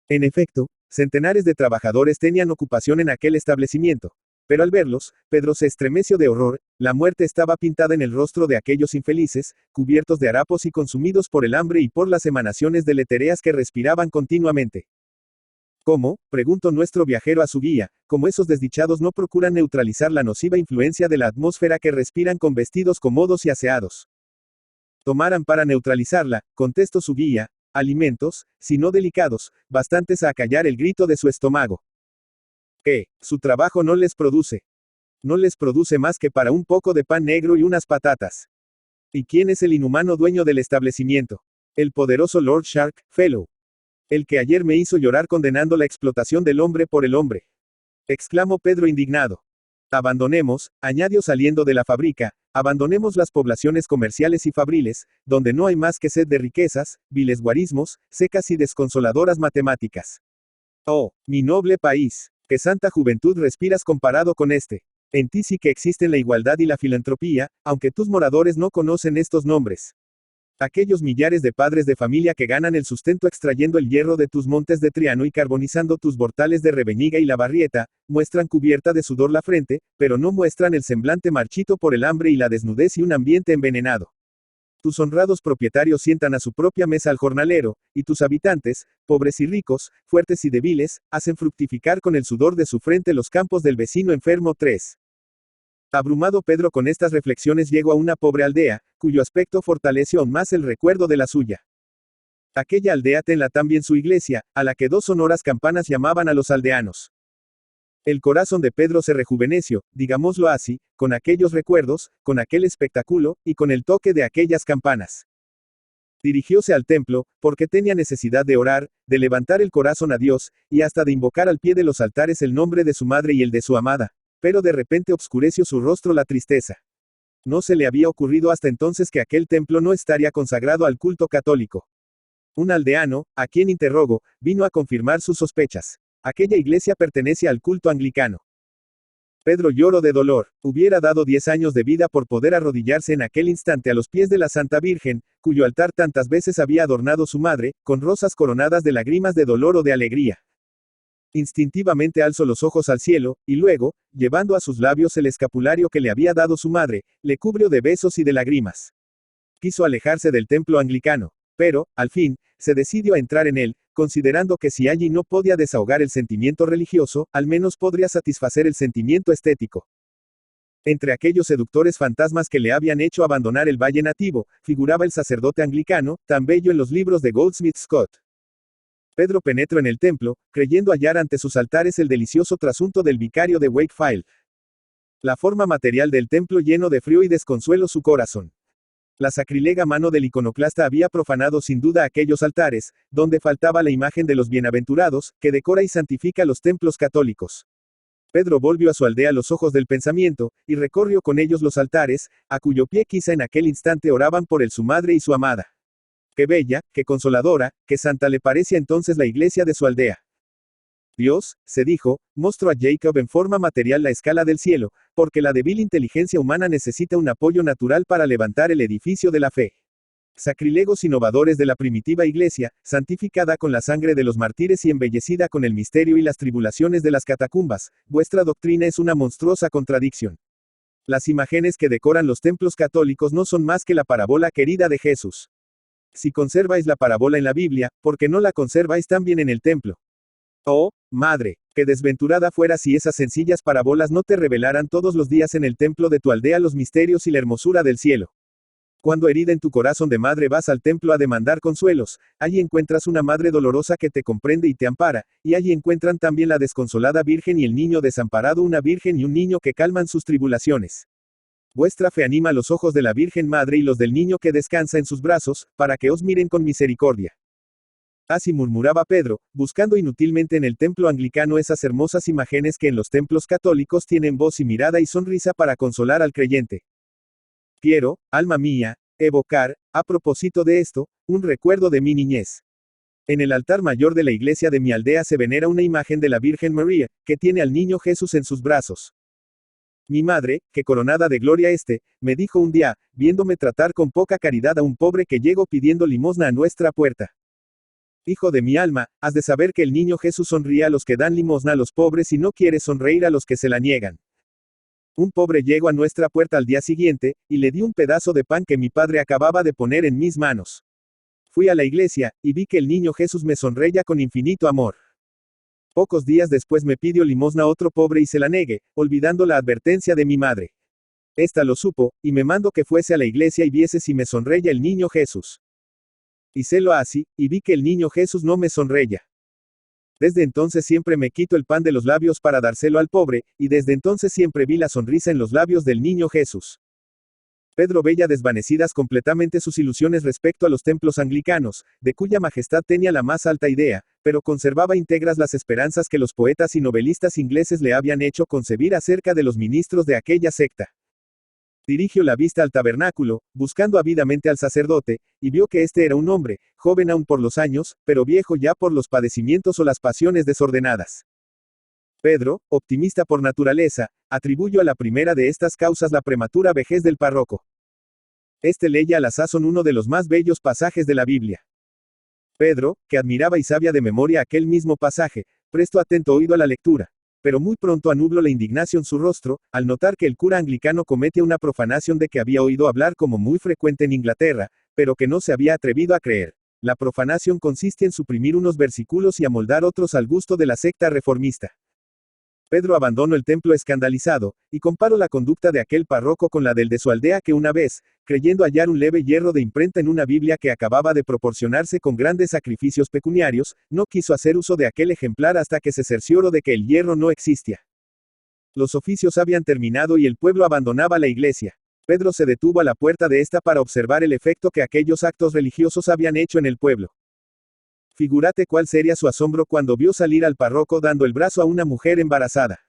En efecto, centenares de trabajadores tenían ocupación en aquel establecimiento. Pero al verlos, Pedro se estremeció de horror, la muerte estaba pintada en el rostro de aquellos infelices, cubiertos de harapos y consumidos por el hambre y por las emanaciones deletéreas que respiraban continuamente. ¿Cómo? Preguntó nuestro viajero a su guía, como esos desdichados no procuran neutralizar la nociva influencia de la atmósfera que respiran con vestidos cómodos y aseados. Tomaran para neutralizarla, contestó su guía, alimentos, si no delicados, bastantes a acallar el grito de su estómago. ¿Qué? Su trabajo no les produce. No les produce más que para un poco de pan negro y unas patatas. ¿Y quién es el inhumano dueño del establecimiento? El poderoso Lord Shark-Fellow. El que ayer me hizo llorar condenando la explotación del hombre por el hombre. Exclamó Pedro indignado. Abandonemos, añadió saliendo de la fábrica, abandonemos las poblaciones comerciales y fabriles, donde no hay más que sed de riquezas, viles guarismos, secas y desconsoladoras matemáticas. Oh, mi noble país. ¿Qué santa juventud respiras comparado con este? En ti sí que existen la igualdad y la filantropía, aunque tus moradores no conocen estos nombres. Aquellos millares de padres de familia que ganan el sustento extrayendo el hierro de tus montes de Triano y carbonizando tus bortales de Rebeniga y La Barrieta, muestran cubierta de sudor la frente, pero no muestran el semblante marchito por el hambre y la desnudez y un ambiente envenenado. Tus honrados propietarios sientan a su propia mesa al jornalero, y tus habitantes, pobres y ricos, fuertes y débiles, hacen fructificar con el sudor de su frente los campos del vecino enfermo 3. Abrumado Pedro con estas reflexiones llegó a una pobre aldea, cuyo aspecto fortaleció aún más el recuerdo de la suya. Aquella aldea tenía también su iglesia, a la que 2 sonoras campanas llamaban a los aldeanos. El corazón de Pedro se rejuveneció, digámoslo así, con aquellos recuerdos, con aquel espectáculo, y con el toque de aquellas campanas. Dirigióse al templo, porque tenía necesidad de orar, de levantar el corazón a Dios, y hasta de invocar al pie de los altares el nombre de su madre y el de su amada. Pero de repente obscureció su rostro la tristeza. No se le había ocurrido hasta entonces que aquel templo no estaría consagrado al culto católico. Un aldeano, a quien interrogó, vino a confirmar sus sospechas. Aquella iglesia pertenece al culto anglicano. Pedro lloró de dolor. Hubiera dado 10 años de vida por poder arrodillarse en aquel instante a los pies de la Santa Virgen, cuyo altar tantas veces había adornado su madre, con rosas coronadas de lágrimas de dolor o de alegría. Instintivamente alzó los ojos al cielo, y luego, llevando a sus labios el escapulario que le había dado su madre, le cubrió de besos y de lágrimas. Quiso alejarse del templo anglicano, pero, al fin, se decidió a entrar en él, considerando que si allí no podía desahogar el sentimiento religioso, al menos podría satisfacer el sentimiento estético. Entre aquellos seductores fantasmas que le habían hecho abandonar el valle nativo, figuraba el sacerdote anglicano, tan bello en los libros de Goldsmith Scott. Pedro penetró en el templo, creyendo hallar ante sus altares el delicioso trasunto del vicario de Wakefield. La forma material del templo llenó de frío y desconsuelo su corazón. La sacrilega mano del iconoclasta había profanado sin duda aquellos altares, donde faltaba la imagen de los bienaventurados, que decora y santifica los templos católicos. Pedro volvió a su aldea los ojos del pensamiento, y recorrió con ellos los altares, a cuyo pie quizá en aquel instante oraban por él su madre y su amada. Qué bella, qué consoladora, qué santa le parecía entonces la iglesia de su aldea. Dios, se dijo, mostró a Jacob en forma material la escala del cielo, porque la débil inteligencia humana necesita un apoyo natural para levantar el edificio de la fe. Sacrílegos innovadores de la primitiva iglesia, santificada con la sangre de los mártires y embellecida con el misterio y las tribulaciones de las catacumbas, vuestra doctrina es una monstruosa contradicción. Las imágenes que decoran los templos católicos no son más que la parábola querida de Jesús. Si conserváis la parábola en la Biblia, ¿por qué no la conserváis también en el templo? Oh, madre, qué desventurada fuera si esas sencillas parábolas no te revelaran todos los días en el templo de tu aldea los misterios y la hermosura del cielo. Cuando herida en tu corazón de madre vas al templo a demandar consuelos, allí encuentras una madre dolorosa que te comprende y te ampara, y allí encuentran también la desconsolada virgen y el niño desamparado, una virgen y un niño que calman sus tribulaciones. Vuestra fe anima los ojos de la Virgen Madre y los del niño que descansa en sus brazos, para que os miren con misericordia. Así murmuraba Pedro, buscando inútilmente en el templo anglicano esas hermosas imágenes que en los templos católicos tienen voz y mirada y sonrisa para consolar al creyente. Quiero, alma mía, evocar, a propósito de esto, un recuerdo de mi niñez. En el altar mayor de la iglesia de mi aldea se venera una imagen de la Virgen María, que tiene al niño Jesús en sus brazos. Mi madre, que coronada de gloria me dijo un día, viéndome tratar con poca caridad a un pobre que llegó pidiendo limosna a nuestra puerta. Hijo de mi alma, has de saber que el niño Jesús sonríe a los que dan limosna a los pobres y no quiere sonreír a los que se la niegan. Un pobre llegó a nuestra puerta al día siguiente, y le di un pedazo de pan que mi padre acababa de poner en mis manos. Fui a la iglesia, y vi que el niño Jesús me sonreía con infinito amor. Pocos días después me pidió limosna otro pobre y se la negué, olvidando la advertencia de mi madre. Esta lo supo, y me mandó que fuese a la iglesia y viese si me sonreía el niño Jesús. Hicelo así, y vi que el niño Jesús no me sonreía. Desde entonces siempre me quito el pan de los labios para dárselo al pobre, y desde entonces siempre vi la sonrisa en los labios del niño Jesús. Pedro veía desvanecidas completamente sus ilusiones respecto a los templos anglicanos, de cuya majestad tenía la más alta idea, pero conservaba íntegras las esperanzas que los poetas y novelistas ingleses le habían hecho concebir acerca de los ministros de aquella secta. Dirigió la vista al tabernáculo, buscando ávidamente al sacerdote, y vio que este era un hombre, joven aún por los años, pero viejo ya por los padecimientos o las pasiones desordenadas. Pedro, optimista por naturaleza, atribuyó a la primera de estas causas la prematura vejez del párroco. Este leía a la sazón uno de los más bellos pasajes de la Biblia. Pedro, que admiraba y sabía de memoria aquel mismo pasaje, prestó atento oído a la lectura. Pero muy pronto anubló la indignación su rostro, al notar que el cura anglicano comete una profanación de que había oído hablar como muy frecuente en Inglaterra, pero que no se había atrevido a creer. La profanación consiste en suprimir unos versículos y amoldar otros al gusto de la secta reformista. Pedro abandonó el templo escandalizado, y comparó la conducta de aquel párroco con la del de su aldea que una vez, creyendo hallar un leve hierro de imprenta en una Biblia que acababa de proporcionarse con grandes sacrificios pecuniarios, no quiso hacer uso de aquel ejemplar hasta que se cercioró de que el hierro no existía. Los oficios habían terminado y el pueblo abandonaba la iglesia. Pedro se detuvo a la puerta de esta para observar el efecto que aquellos actos religiosos habían hecho en el pueblo. Figúrate cuál sería su asombro cuando vio salir al párroco dando el brazo a una mujer embarazada.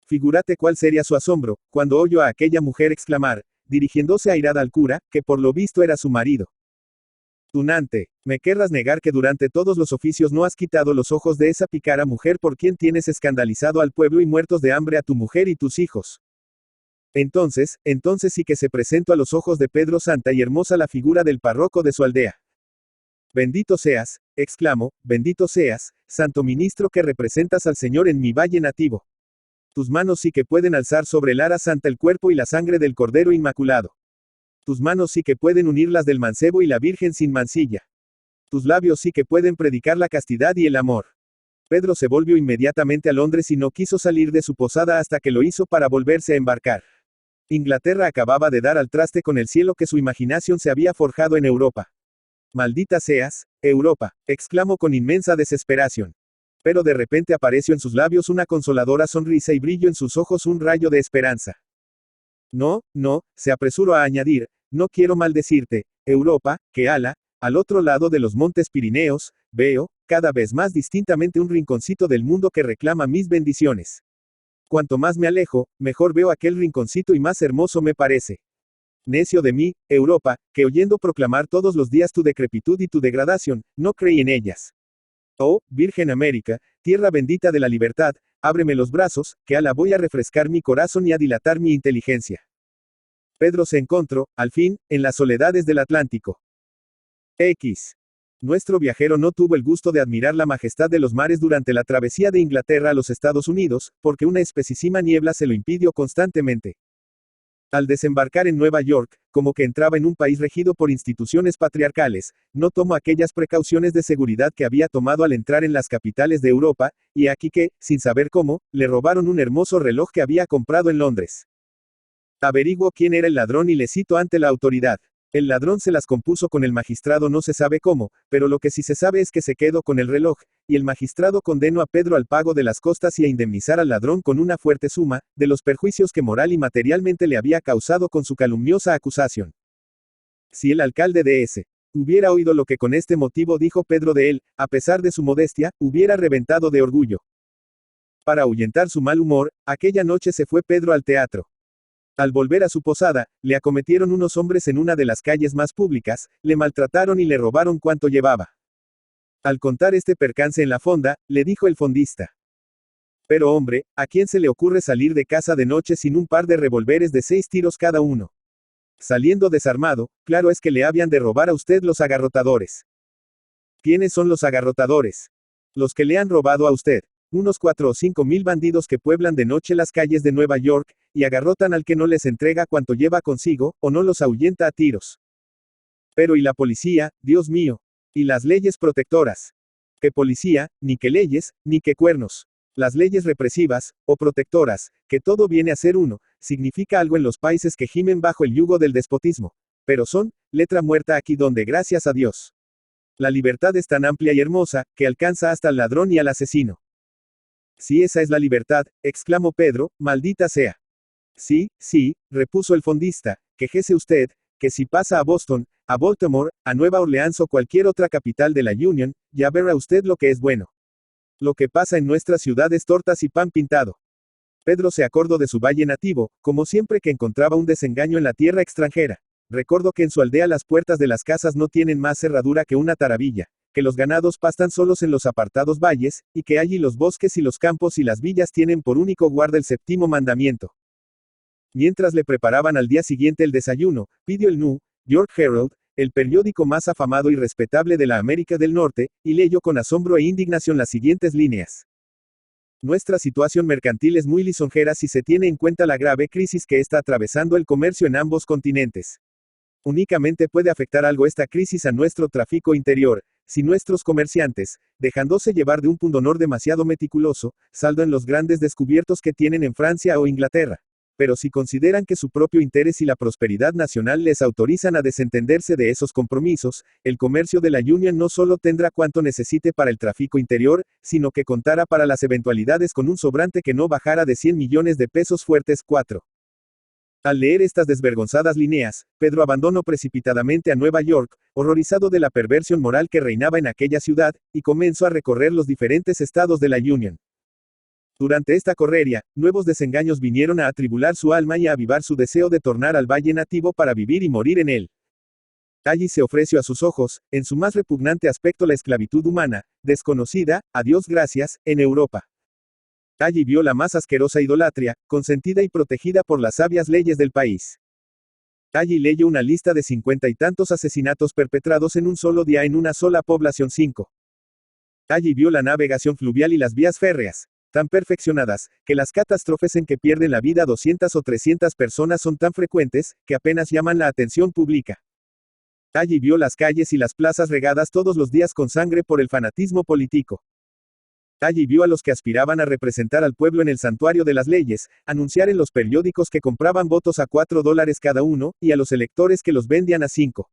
Figúrate cuál sería su asombro, cuando oyó a aquella mujer exclamar, dirigiéndose airada al cura, que por lo visto era su marido. Tunante, me querrás negar que durante todos los oficios no has quitado los ojos de esa pícara mujer por quien tienes escandalizado al pueblo y muertos de hambre a tu mujer y tus hijos. Entonces sí que se presentó a los ojos de Pedro santa y hermosa la figura del párroco de su aldea. Bendito seas, exclamo, bendito seas, santo ministro que representas al Señor en mi valle nativo. Tus manos sí que pueden alzar sobre el ara santa el cuerpo y la sangre del Cordero Inmaculado. Tus manos sí que pueden unir las del mancebo y la Virgen sin mancilla. Tus labios sí que pueden predicar la castidad y el amor. Pedro se volvió inmediatamente a Londres y no quiso salir de su posada hasta que lo hizo para volverse a embarcar. Inglaterra acababa de dar al traste con el cielo que su imaginación se había forjado en Europa. Maldita seas, Europa, exclamó con inmensa desesperación. Pero de repente apareció en sus labios una consoladora sonrisa y brilló en sus ojos un rayo de esperanza. No, no, se apresuró a añadir, no quiero maldecirte, Europa, que al otro lado de los montes Pirineos, veo, cada vez más distintamente un rinconcito del mundo que reclama mis bendiciones. Cuanto más me alejo, mejor veo aquel rinconcito y más hermoso me parece. Necio de mí, Europa, que oyendo proclamar todos los días tu decrepitud y tu degradación, no creí en ellas. Oh, Virgen América, tierra bendita de la libertad, ábreme los brazos, que voy a refrescar mi corazón y a dilatar mi inteligencia. Pedro se encontró, al fin, en las soledades del Atlántico. Nuestro viajero no tuvo el gusto de admirar la majestad de los mares durante la travesía de Inglaterra a los Estados Unidos, porque una espesísima niebla se lo impidió constantemente. Al desembarcar en Nueva York, como que entraba en un país regido por instituciones patriarcales, no tomó aquellas precauciones de seguridad que había tomado al entrar en las capitales de Europa, y aquí que, sin saber cómo, le robaron un hermoso reloj que había comprado en Londres. Averiguó quién era el ladrón y le citó ante la autoridad. El ladrón se las compuso con el magistrado no se sabe cómo, pero lo que sí se sabe es que se quedó con el reloj, y el magistrado condenó a Pedro al pago de las costas y a indemnizar al ladrón con una fuerte suma, de los perjuicios que moral y materialmente le había causado con su calumniosa acusación. Si el alcalde de S. hubiera oído lo que con este motivo dijo Pedro de él, a pesar de su modestia, hubiera reventado de orgullo. Para ahuyentar su mal humor, aquella noche se fue Pedro al teatro. Al volver a su posada, le acometieron unos hombres en una de las calles más públicas, le maltrataron y le robaron cuanto llevaba. Al contar este percance en la fonda, le dijo el fondista. Pero hombre, ¿a quién se le ocurre salir de casa de noche sin un par de revólveres de 6 tiros cada uno? Saliendo desarmado, claro es que le habían de robar a usted los agarrotadores. ¿Quiénes son los agarrotadores? Los que le han robado a usted. Unos 4 o 5 mil bandidos que pueblan de noche las calles de Nueva York, y agarrotan al que no les entrega cuanto lleva consigo, o no los ahuyenta a tiros. Pero ¿y la policía, Dios mío? ¿Y las leyes protectoras? ¿Qué policía, ni qué leyes, ni qué cuernos? Las leyes represivas, o protectoras, que todo viene a ser uno, significa algo en los países que gimen bajo el yugo del despotismo. Pero son, letra muerta aquí donde gracias a Dios. La libertad es tan amplia y hermosa, que alcanza hasta al ladrón y al asesino. Si esa es la libertad, exclamó Pedro, maldita sea. Sí, sí, repuso el fondista, quejese usted, que si pasa a Boston, a Baltimore, a Nueva Orleans o cualquier otra capital de la Union, ya verá usted lo que es bueno. Lo que pasa en nuestra ciudad es tortas y pan pintado. Pedro se acordó de su valle nativo, como siempre que encontraba un desengaño en la tierra extranjera. Recordó que en su aldea las puertas de las casas no tienen más cerradura que una taravilla, que los ganados pastan solos en los apartados valles, y que allí los bosques y los campos y las villas tienen por único guarda el séptimo mandamiento. Mientras le preparaban al día siguiente el desayuno, pidió el New York Herald, el periódico más afamado y respetable de la América del Norte, y leyó con asombro e indignación las siguientes líneas. Nuestra situación mercantil es muy lisonjera si se tiene en cuenta la grave crisis que está atravesando el comercio en ambos continentes. Únicamente puede afectar algo esta crisis a nuestro tráfico interior, si nuestros comerciantes, dejándose llevar de un pundonor demasiado meticuloso, saldan los grandes descubiertos que tienen en Francia o Inglaterra. Pero si consideran que su propio interés y la prosperidad nacional les autorizan a desentenderse de esos compromisos, el comercio de la Union no solo tendrá cuanto necesite para el tráfico interior, sino que contará para las eventualidades con un sobrante que no bajara de 100 millones de pesos fuertes. 4. Al leer estas desvergonzadas líneas, Pedro abandonó precipitadamente a Nueva York, horrorizado de la perversión moral que reinaba en aquella ciudad, y comenzó a recorrer los diferentes estados de la Union. Durante esta correría, nuevos desengaños vinieron a atribular su alma y a avivar su deseo de tornar al valle nativo para vivir y morir en él. Allí se ofreció a sus ojos, en su más repugnante aspecto la esclavitud humana, desconocida, a Dios gracias, en Europa. Allí vio la más asquerosa idolatría, consentida y protegida por las sabias leyes del país. Allí leyó una lista de 50 y tantos asesinatos perpetrados en un solo día en una sola población. 5. Allí vio la navegación fluvial y las vías férreas, tan perfeccionadas, que las catástrofes en que pierden la vida 200 o 300 personas son tan frecuentes, que apenas llaman la atención pública. Allí vio las calles y las plazas regadas todos los días con sangre por el fanatismo político. Allí vio a los que aspiraban a representar al pueblo en el santuario de las leyes, anunciar en los periódicos que compraban votos a $4 cada uno, y a los electores que los vendían a 5.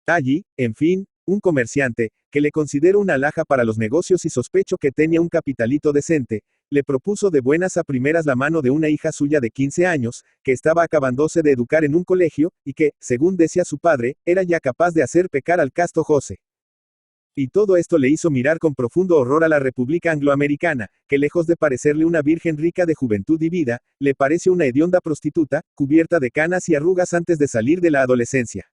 Allí, en fin, un comerciante, que le considero una alhaja para los negocios y sospecho que tenía un capitalito decente, le propuso de buenas a primeras la mano de una hija suya de 15 años, que estaba acabándose de educar en un colegio, y que, según decía su padre, era ya capaz de hacer pecar al casto José. Y todo esto le hizo mirar con profundo horror a la República Angloamericana, que lejos de parecerle una virgen rica de juventud y vida, le parece una hedionda prostituta, cubierta de canas y arrugas antes de salir de la adolescencia.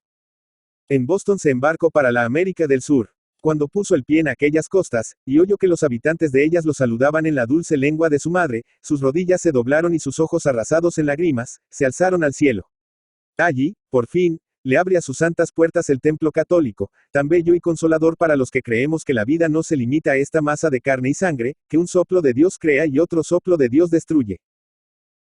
En Boston se embarcó para la América del Sur. Cuando puso el pie en aquellas costas, y oyó que los habitantes de ellas lo saludaban en la dulce lengua de su madre, sus rodillas se doblaron y sus ojos arrasados en lágrimas, se alzaron al cielo. Allí, por fin, le abre a sus santas puertas el templo católico, tan bello y consolador para los que creemos que la vida no se limita a esta masa de carne y sangre, que un soplo de Dios crea y otro soplo de Dios destruye.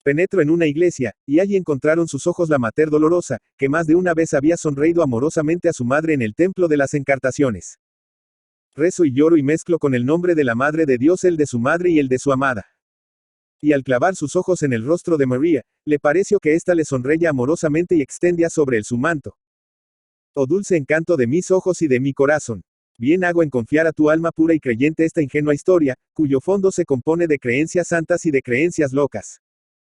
Penetró en una iglesia, y allí encontraron sus ojos la Mater Dolorosa, que más de una vez había sonreído amorosamente a su madre en el templo de las Encartaciones. Rezo y lloro y mezclo con el nombre de la Madre de Dios el de su madre y el de su amada. Y al clavar sus ojos en el rostro de María, le pareció que ésta le sonreía amorosamente y extendía sobre él su manto. Oh dulce encanto de mis ojos y de mi corazón. Bien hago en confiar a tu alma pura y creyente esta ingenua historia, cuyo fondo se compone de creencias santas y de creencias locas.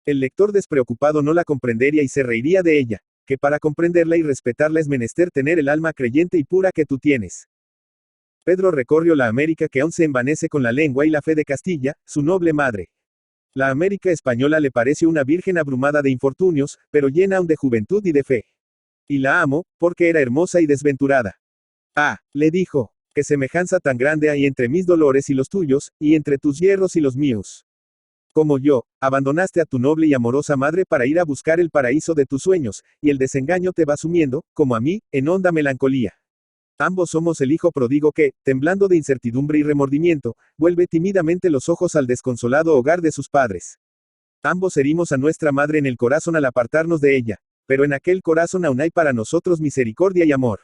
El lector despreocupado no la comprendería y se reiría de ella, que para comprenderla y respetarla es menester tener el alma creyente y pura que tú tienes. Pedro recorrió la América que aún se envanece con la lengua y la fe de Castilla, su noble madre. La América española le parece una virgen abrumada de infortunios, pero llena aún de juventud y de fe. Y la amo, porque era hermosa y desventurada. Ah, le dijo, qué semejanza tan grande hay entre mis dolores y los tuyos, y entre tus hierros y los míos. Como yo, abandonaste a tu noble y amorosa madre para ir a buscar el paraíso de tus sueños, y el desengaño te va sumiendo, como a mí, en honda melancolía. Ambos somos el hijo pródigo que, temblando de incertidumbre y remordimiento, vuelve tímidamente los ojos al desconsolado hogar de sus padres. Ambos herimos a nuestra madre en el corazón al apartarnos de ella, pero en aquel corazón aún hay para nosotros misericordia y amor.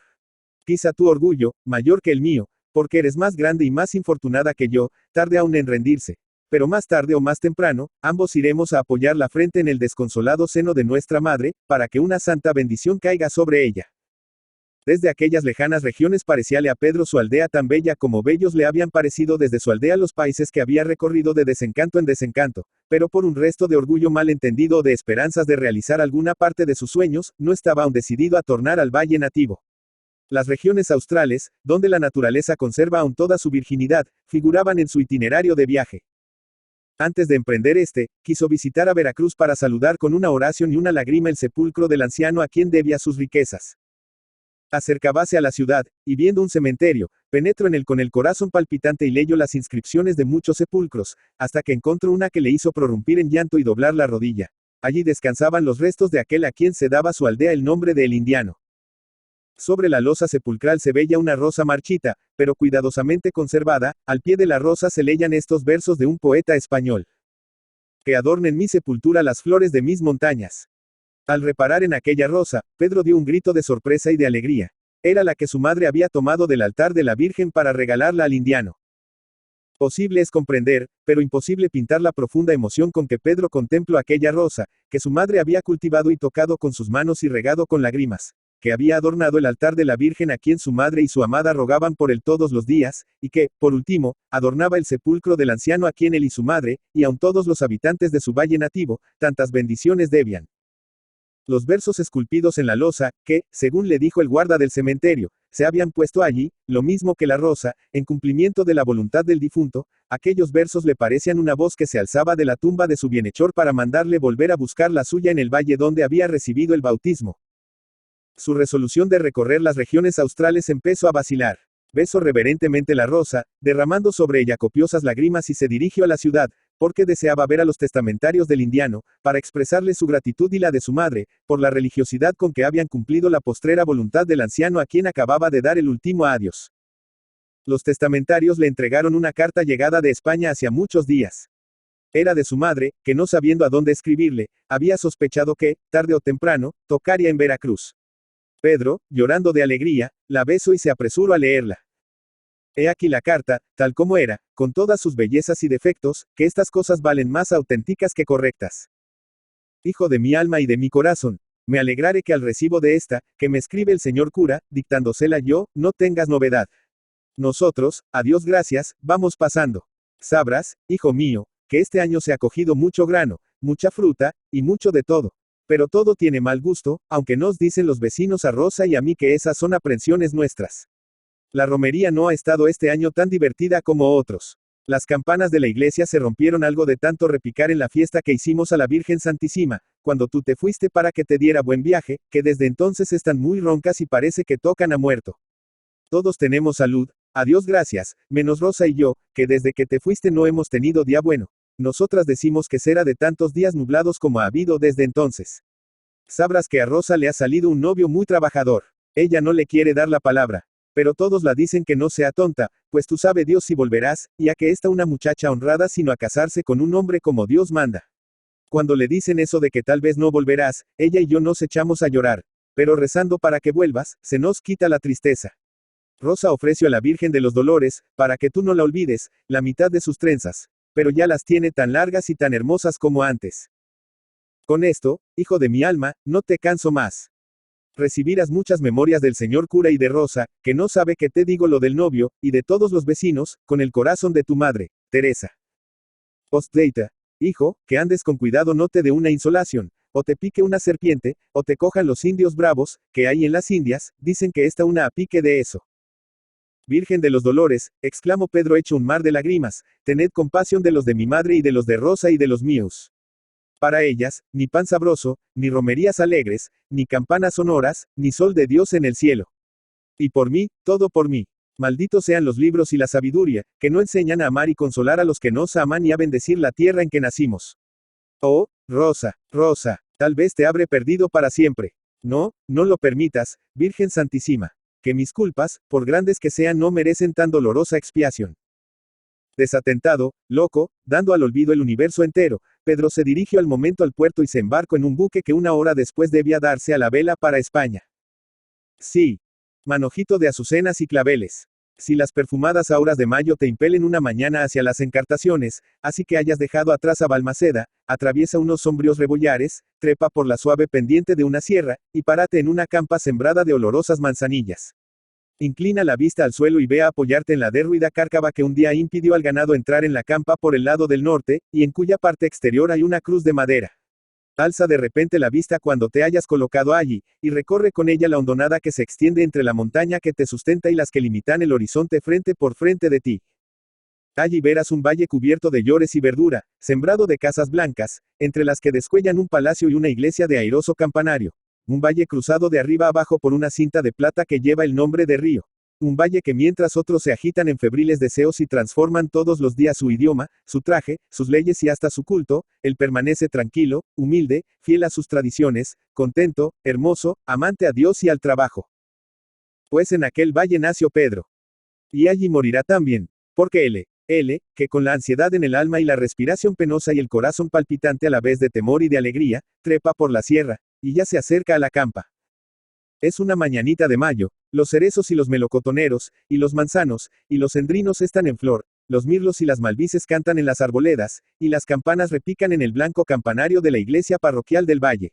Quizá tu orgullo, mayor que el mío, porque eres más grande y más infortunada que yo, tarde aún en rendirse. Pero más tarde o más temprano, ambos iremos a apoyar la frente en el desconsolado seno de nuestra madre, para que una santa bendición caiga sobre ella. Desde aquellas lejanas regiones parecíale a Pedro su aldea tan bella como bellos le habían parecido desde su aldea los países que había recorrido de desencanto en desencanto, pero por un resto de orgullo mal entendido o de esperanzas de realizar alguna parte de sus sueños, no estaba aún decidido a tornar al valle nativo. Las regiones australes, donde la naturaleza conserva aún toda su virginidad, figuraban en su itinerario de viaje. Antes de emprender quiso visitar a Veracruz para saludar con una oración y una lágrima el sepulcro del anciano a quien debía sus riquezas. Acercábase a la ciudad, y viendo un cementerio, penetró en él con el corazón palpitante y leyó las inscripciones de muchos sepulcros, hasta que encontró una que le hizo prorrumpir en llanto y doblar la rodilla. Allí descansaban los restos de aquel a quien se daba su aldea el nombre de El Indiano. Sobre la losa sepulcral se veía una rosa marchita, pero cuidadosamente conservada, al pie de la rosa se leían estos versos de un poeta español. Que adornen mi sepultura las flores de mis montañas. Al reparar en aquella rosa, Pedro dio un grito de sorpresa y de alegría. Era la que su madre había tomado del altar de la Virgen para regalarla al indiano. Posible es comprender, pero imposible pintar la profunda emoción con que Pedro contempló aquella rosa, que su madre había cultivado y tocado con sus manos y regado con lágrimas, que había adornado el altar de la Virgen a quien su madre y su amada rogaban por él todos los días, y que, por último, adornaba el sepulcro del anciano a quien él y su madre, y aun todos los habitantes de su valle nativo, tantas bendiciones debían. Los versos esculpidos en la losa, que, según le dijo el guarda del cementerio, se habían puesto allí, lo mismo que la rosa, en cumplimiento de la voluntad del difunto, aquellos versos le parecían una voz que se alzaba de la tumba de su bienhechor para mandarle volver a buscar la suya en el valle donde había recibido el bautismo. Su resolución de recorrer las regiones australes empezó a vacilar. Besó reverentemente la rosa, derramando sobre ella copiosas lágrimas y se dirigió a la ciudad, porque deseaba ver a los testamentarios del indiano, para expresarle su gratitud y la de su madre, por la religiosidad con que habían cumplido la postrera voluntad del anciano a quien acababa de dar el último adiós. Los testamentarios le entregaron una carta llegada de España hacía muchos días. Era de su madre, que no sabiendo a dónde escribirle, había sospechado que, tarde o temprano, tocaría en Veracruz. Pedro, llorando de alegría, la besó y se apresuró a leerla. He aquí la carta, tal como era, con todas sus bellezas y defectos, que estas cosas valen más auténticas que correctas. Hijo de mi alma y de mi corazón, me alegraré que al recibo de esta, que me escribe el señor cura, dictándosela yo, no tengas novedad. Nosotros, a Dios gracias, vamos pasando. Sabrás, hijo mío, que este año se ha cogido mucho grano, mucha fruta, y mucho de todo. Pero todo tiene mal gusto, aunque nos dicen los vecinos a Rosa y a mí que esas son aprensiones nuestras. La romería no ha estado este año tan divertida como otros. Las campanas de la iglesia se rompieron algo de tanto repicar en la fiesta que hicimos a la Virgen Santísima, cuando tú te fuiste para que te diera buen viaje, que desde entonces están muy roncas y parece que tocan a muerto. Todos tenemos salud, a Dios gracias, menos Rosa y yo, que desde que te fuiste no hemos tenido día bueno. Nosotras decimos que será de tantos días nublados como ha habido desde entonces. Sabrás que a Rosa le ha salido un novio muy trabajador. Ella no le quiere dar la palabra. Pero todos la dicen que no sea tonta, pues tú sabe Dios si volverás, y a que está una muchacha honrada sino a casarse con un hombre como Dios manda. Cuando le dicen eso de que tal vez no volverás, ella y yo nos echamos a llorar. Pero rezando para que vuelvas, se nos quita la tristeza. Rosa ofreció a la Virgen de los Dolores, para que tú no la olvides, la mitad de sus trenzas. Pero ya las tiene tan largas y tan hermosas como antes. Con esto, hijo de mi alma, no te canso más. Recibirás muchas memorias del señor cura y de Rosa, que no sabe que te digo lo del novio, y de todos los vecinos, con el corazón de tu madre, Teresa. Postdata. Hijo, que andes con cuidado no te dé una insolación, o te pique una serpiente, o te cojan los indios bravos, que hay en las Indias, dicen que está una a pique de eso. Virgen de los Dolores, exclamó Pedro hecho un mar de lágrimas, tened compasión de los de mi madre y de los de Rosa y de los míos. Para ellas, ni pan sabroso, ni romerías alegres, ni campanas sonoras, ni sol de Dios en el cielo. Y por mí, todo por mí. Malditos sean los libros y la sabiduría, que no enseñan a amar y consolar a los que nos aman y a bendecir la tierra en que nacimos. Oh, Rosa, Rosa, tal vez te habré perdido para siempre. No, no lo permitas, Virgen Santísima. Que mis culpas, por grandes que sean, no merecen tan dolorosa expiación. Desatentado, loco, dando al olvido el universo entero, Pedro se dirigió al momento al puerto y se embarcó en un buque que una hora después debía darse a la vela para España. Sí. Manojito de azucenas y claveles. Si las perfumadas auras de mayo te impelen una mañana hacia las Encartaciones, así que hayas dejado atrás a Balmaceda, atraviesa unos sombríos rebollares, trepa por la suave pendiente de una sierra, y párate en una campa sembrada de olorosas manzanillas. Inclina la vista al suelo y ve a apoyarte en la derruida cárcava que un día impidió al ganado entrar en la campa por el lado del norte, y en cuya parte exterior hay una cruz de madera. Alza de repente la vista cuando te hayas colocado allí, y recorre con ella la hondonada que se extiende entre la montaña que te sustenta y las que limitan el horizonte frente por frente de ti. Allí verás un valle cubierto de llores y verdura, sembrado de casas blancas, entre las que descuellan un palacio y una iglesia de airoso campanario. Un valle cruzado de arriba abajo por una cinta de plata que lleva el nombre de río. Un valle que mientras otros se agitan en febriles deseos y transforman todos los días su idioma, su traje, sus leyes y hasta su culto, él permanece tranquilo, humilde, fiel a sus tradiciones, contento, hermoso, amante a Dios y al trabajo. Pues en aquel valle nació Pedro. Y allí morirá también, porque él, que con la ansiedad en el alma y la respiración penosa y el corazón palpitante a la vez de temor y de alegría, trepa por la sierra, y ya se acerca a la campa. Es una mañanita de mayo, los cerezos y los melocotoneros, y los manzanos, y los cendrinos están en flor, los mirlos y las malvices cantan en las arboledas, y las campanas repican en el blanco campanario de la iglesia parroquial del valle.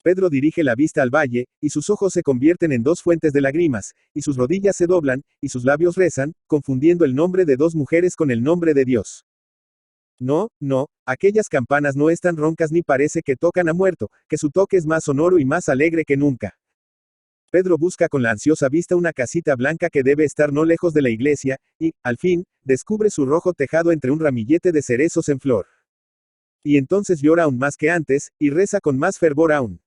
Pedro dirige la vista al valle, y sus ojos se convierten en dos fuentes de lágrimas, y sus rodillas se doblan, y sus labios rezan, confundiendo el nombre de dos mujeres con el nombre de Dios. No, no, aquellas campanas no están roncas ni parece que tocan a muerto, que su toque es más sonoro y más alegre que nunca. Pedro busca con la ansiosa vista una casita blanca que debe estar no lejos de la iglesia, y, al fin, descubre su rojo tejado entre un ramillete de cerezos en flor. Y entonces llora aún más que antes, y reza con más fervor aún.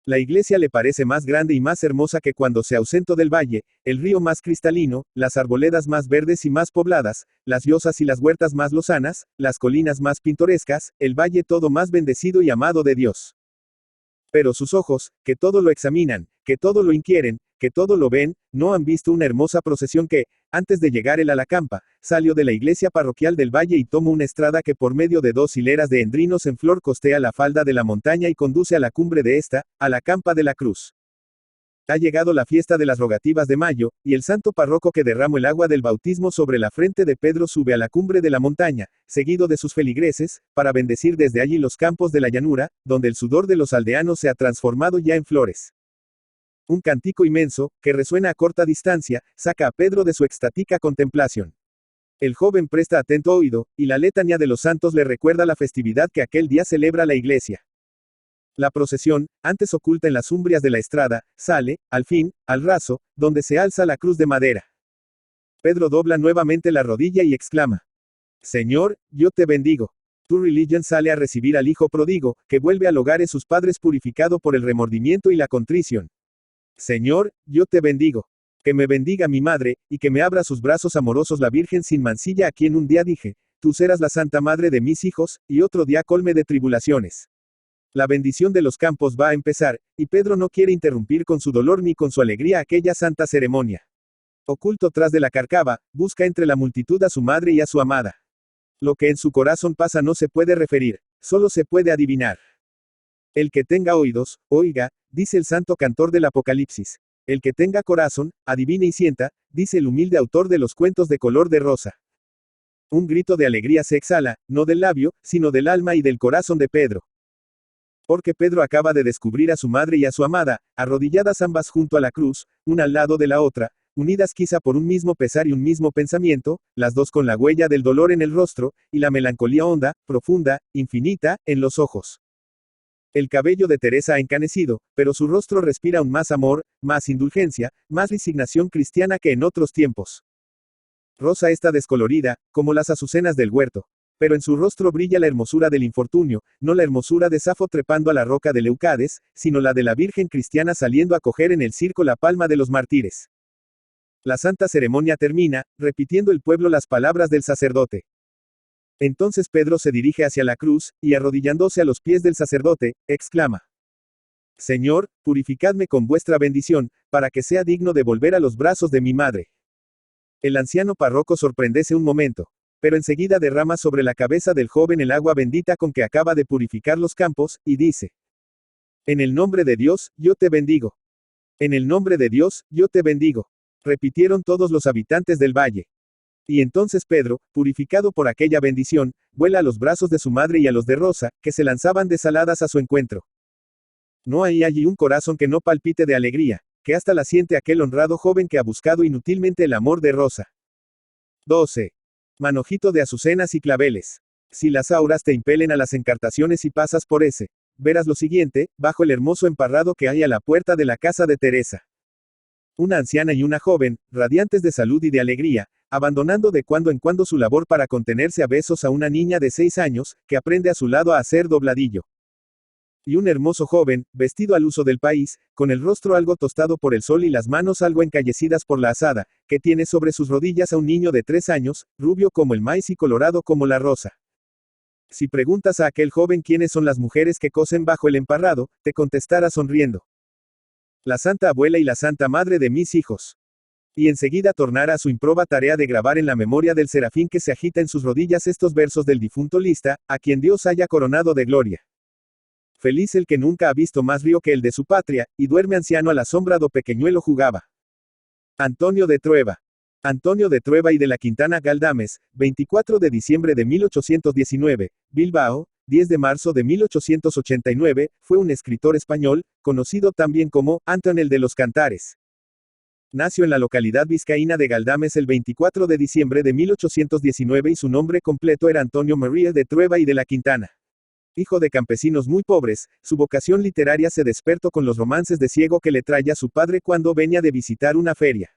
La iglesia le parece más grande y más hermosa que cuando se ausentó del valle, el río más cristalino, las arboledas más verdes y más pobladas, las yosas y las huertas más lozanas, las colinas más pintorescas, el valle todo más bendecido y amado de Dios. Pero sus ojos, que todo lo examinan, que todo lo inquieren, que todo lo ven, no han visto una hermosa procesión que, antes de llegar él a la campa, salió de la iglesia parroquial del valle y tomó una estrada que por medio de 2 hileras de endrinos en flor costea la falda de la montaña y conduce a la cumbre de esta, a la campa de la cruz. Ha llegado la fiesta de las rogativas de mayo, y el santo párroco que derramó el agua del bautismo sobre la frente de Pedro sube a la cumbre de la montaña, seguido de sus feligreses, para bendecir desde allí los campos de la llanura, donde el sudor de los aldeanos se ha transformado ya en flores. Un cántico inmenso, que resuena a corta distancia, saca a Pedro de su extática contemplación. El joven presta atento oído, y la letanía de los santos le recuerda la festividad que aquel día celebra la iglesia. La procesión, antes oculta en las umbrias de la estrada, sale, al fin, al raso, donde se alza la cruz de madera. Pedro dobla nuevamente la rodilla y exclama: Señor, yo te bendigo. Tu religión sale a recibir al hijo pródigo, que vuelve al hogar de sus padres purificado por el remordimiento y la contrición. Señor, yo te bendigo. Que me bendiga mi madre, y que me abra sus brazos amorosos la Virgen sin mancilla, a quien un día dije: tú serás la santa madre de mis hijos, y otro día colme de tribulaciones. La bendición de los campos va a empezar, y Pedro no quiere interrumpir con su dolor ni con su alegría aquella santa ceremonia. Oculto tras de la carcaba, busca entre la multitud a su madre y a su amada. Lo que en su corazón pasa no se puede referir, solo se puede adivinar. El que tenga oídos, oiga, dice el santo cantor del Apocalipsis. El que tenga corazón, adivine y sienta, dice el humilde autor de los cuentos de color de rosa. Un grito de alegría se exhala, no del labio, sino del alma y del corazón de Pedro. Porque Pedro acaba de descubrir a su madre y a su amada, arrodilladas ambas junto a la cruz, una al lado de la otra, unidas quizá por un mismo pesar y un mismo pensamiento, las dos con la huella del dolor en el rostro, y la melancolía honda, profunda, infinita, en los ojos. El cabello de Teresa ha encanecido, pero su rostro respira aún más amor, más indulgencia, más resignación cristiana que en otros tiempos. Rosa está descolorida, como las azucenas del huerto. Pero en su rostro brilla la hermosura del infortunio, no la hermosura de Safo trepando a la roca de Leucades, sino la de la Virgen cristiana saliendo a coger en el circo la palma de los mártires. La santa ceremonia termina, repitiendo el pueblo las palabras del sacerdote. Entonces Pedro se dirige hacia la cruz, y arrodillándose a los pies del sacerdote, exclama: Señor, purificadme con vuestra bendición, para que sea digno de volver a los brazos de mi madre. El anciano párroco sorprendece un momento. Pero enseguida derrama sobre la cabeza del joven el agua bendita con que acaba de purificar los campos, y dice: En el nombre de Dios, yo te bendigo. En el nombre de Dios, yo te bendigo. Repitieron todos los habitantes del valle. Y entonces Pedro, purificado por aquella bendición, vuela a los brazos de su madre y a los de Rosa, que se lanzaban desaladas a su encuentro. No hay allí un corazón que no palpite de alegría, que hasta la siente aquel honrado joven que ha buscado inútilmente el amor de Rosa. 12. Manojito de azucenas y claveles. Si las auras te impelen a las encartaciones y pasas por ese, verás lo siguiente, bajo el hermoso emparrado que hay a la puerta de la casa de Teresa. Una anciana y una joven, radiantes de salud y de alegría, abandonando de cuando en cuando su labor para contenerse a besos a una niña de 6 años, que aprende a su lado a hacer dobladillo. Y un hermoso joven, vestido al uso del país, con el rostro algo tostado por el sol y las manos algo encallecidas por la azada, que tiene sobre sus rodillas a un niño de 3 años, rubio como el maíz y colorado como la rosa. Si preguntas a aquel joven quiénes son las mujeres que cosen bajo el emparrado, te contestará sonriendo: la santa abuela y la santa madre de mis hijos. Y enseguida tornará a su improba tarea de grabar en la memoria del serafín que se agita en sus rodillas estos versos del difunto Lista, a quien Dios haya coronado de gloria. Feliz el que nunca ha visto más río que el de su patria, y duerme anciano a la sombra do pequeñuelo jugaba. Antonio de Trueba. Antonio de Trueba y de la Quintana Galdames, 24 de diciembre de 1819, Bilbao, 10 de marzo de 1889, fue un escritor español, conocido también como Antón el de los Cantares. Nació en la localidad vizcaína de Galdames el 24 de diciembre de 1819 y su nombre completo era Antonio María de Trueba y de la Quintana. Hijo de campesinos muy pobres, su vocación literaria se despertó con los romances de ciego que le traía su padre cuando venía de visitar una feria.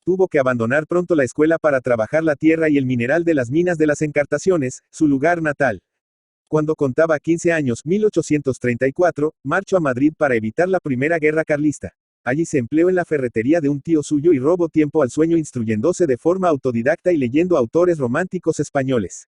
Tuvo que abandonar pronto la escuela para trabajar la tierra y el mineral de las minas de las Encartaciones, su lugar natal. Cuando contaba 15 años, 1834, marchó a Madrid para evitar la Primera Guerra Carlista. Allí se empleó en la ferretería de un tío suyo y robó tiempo al sueño instruyéndose de forma autodidacta y leyendo autores románticos españoles.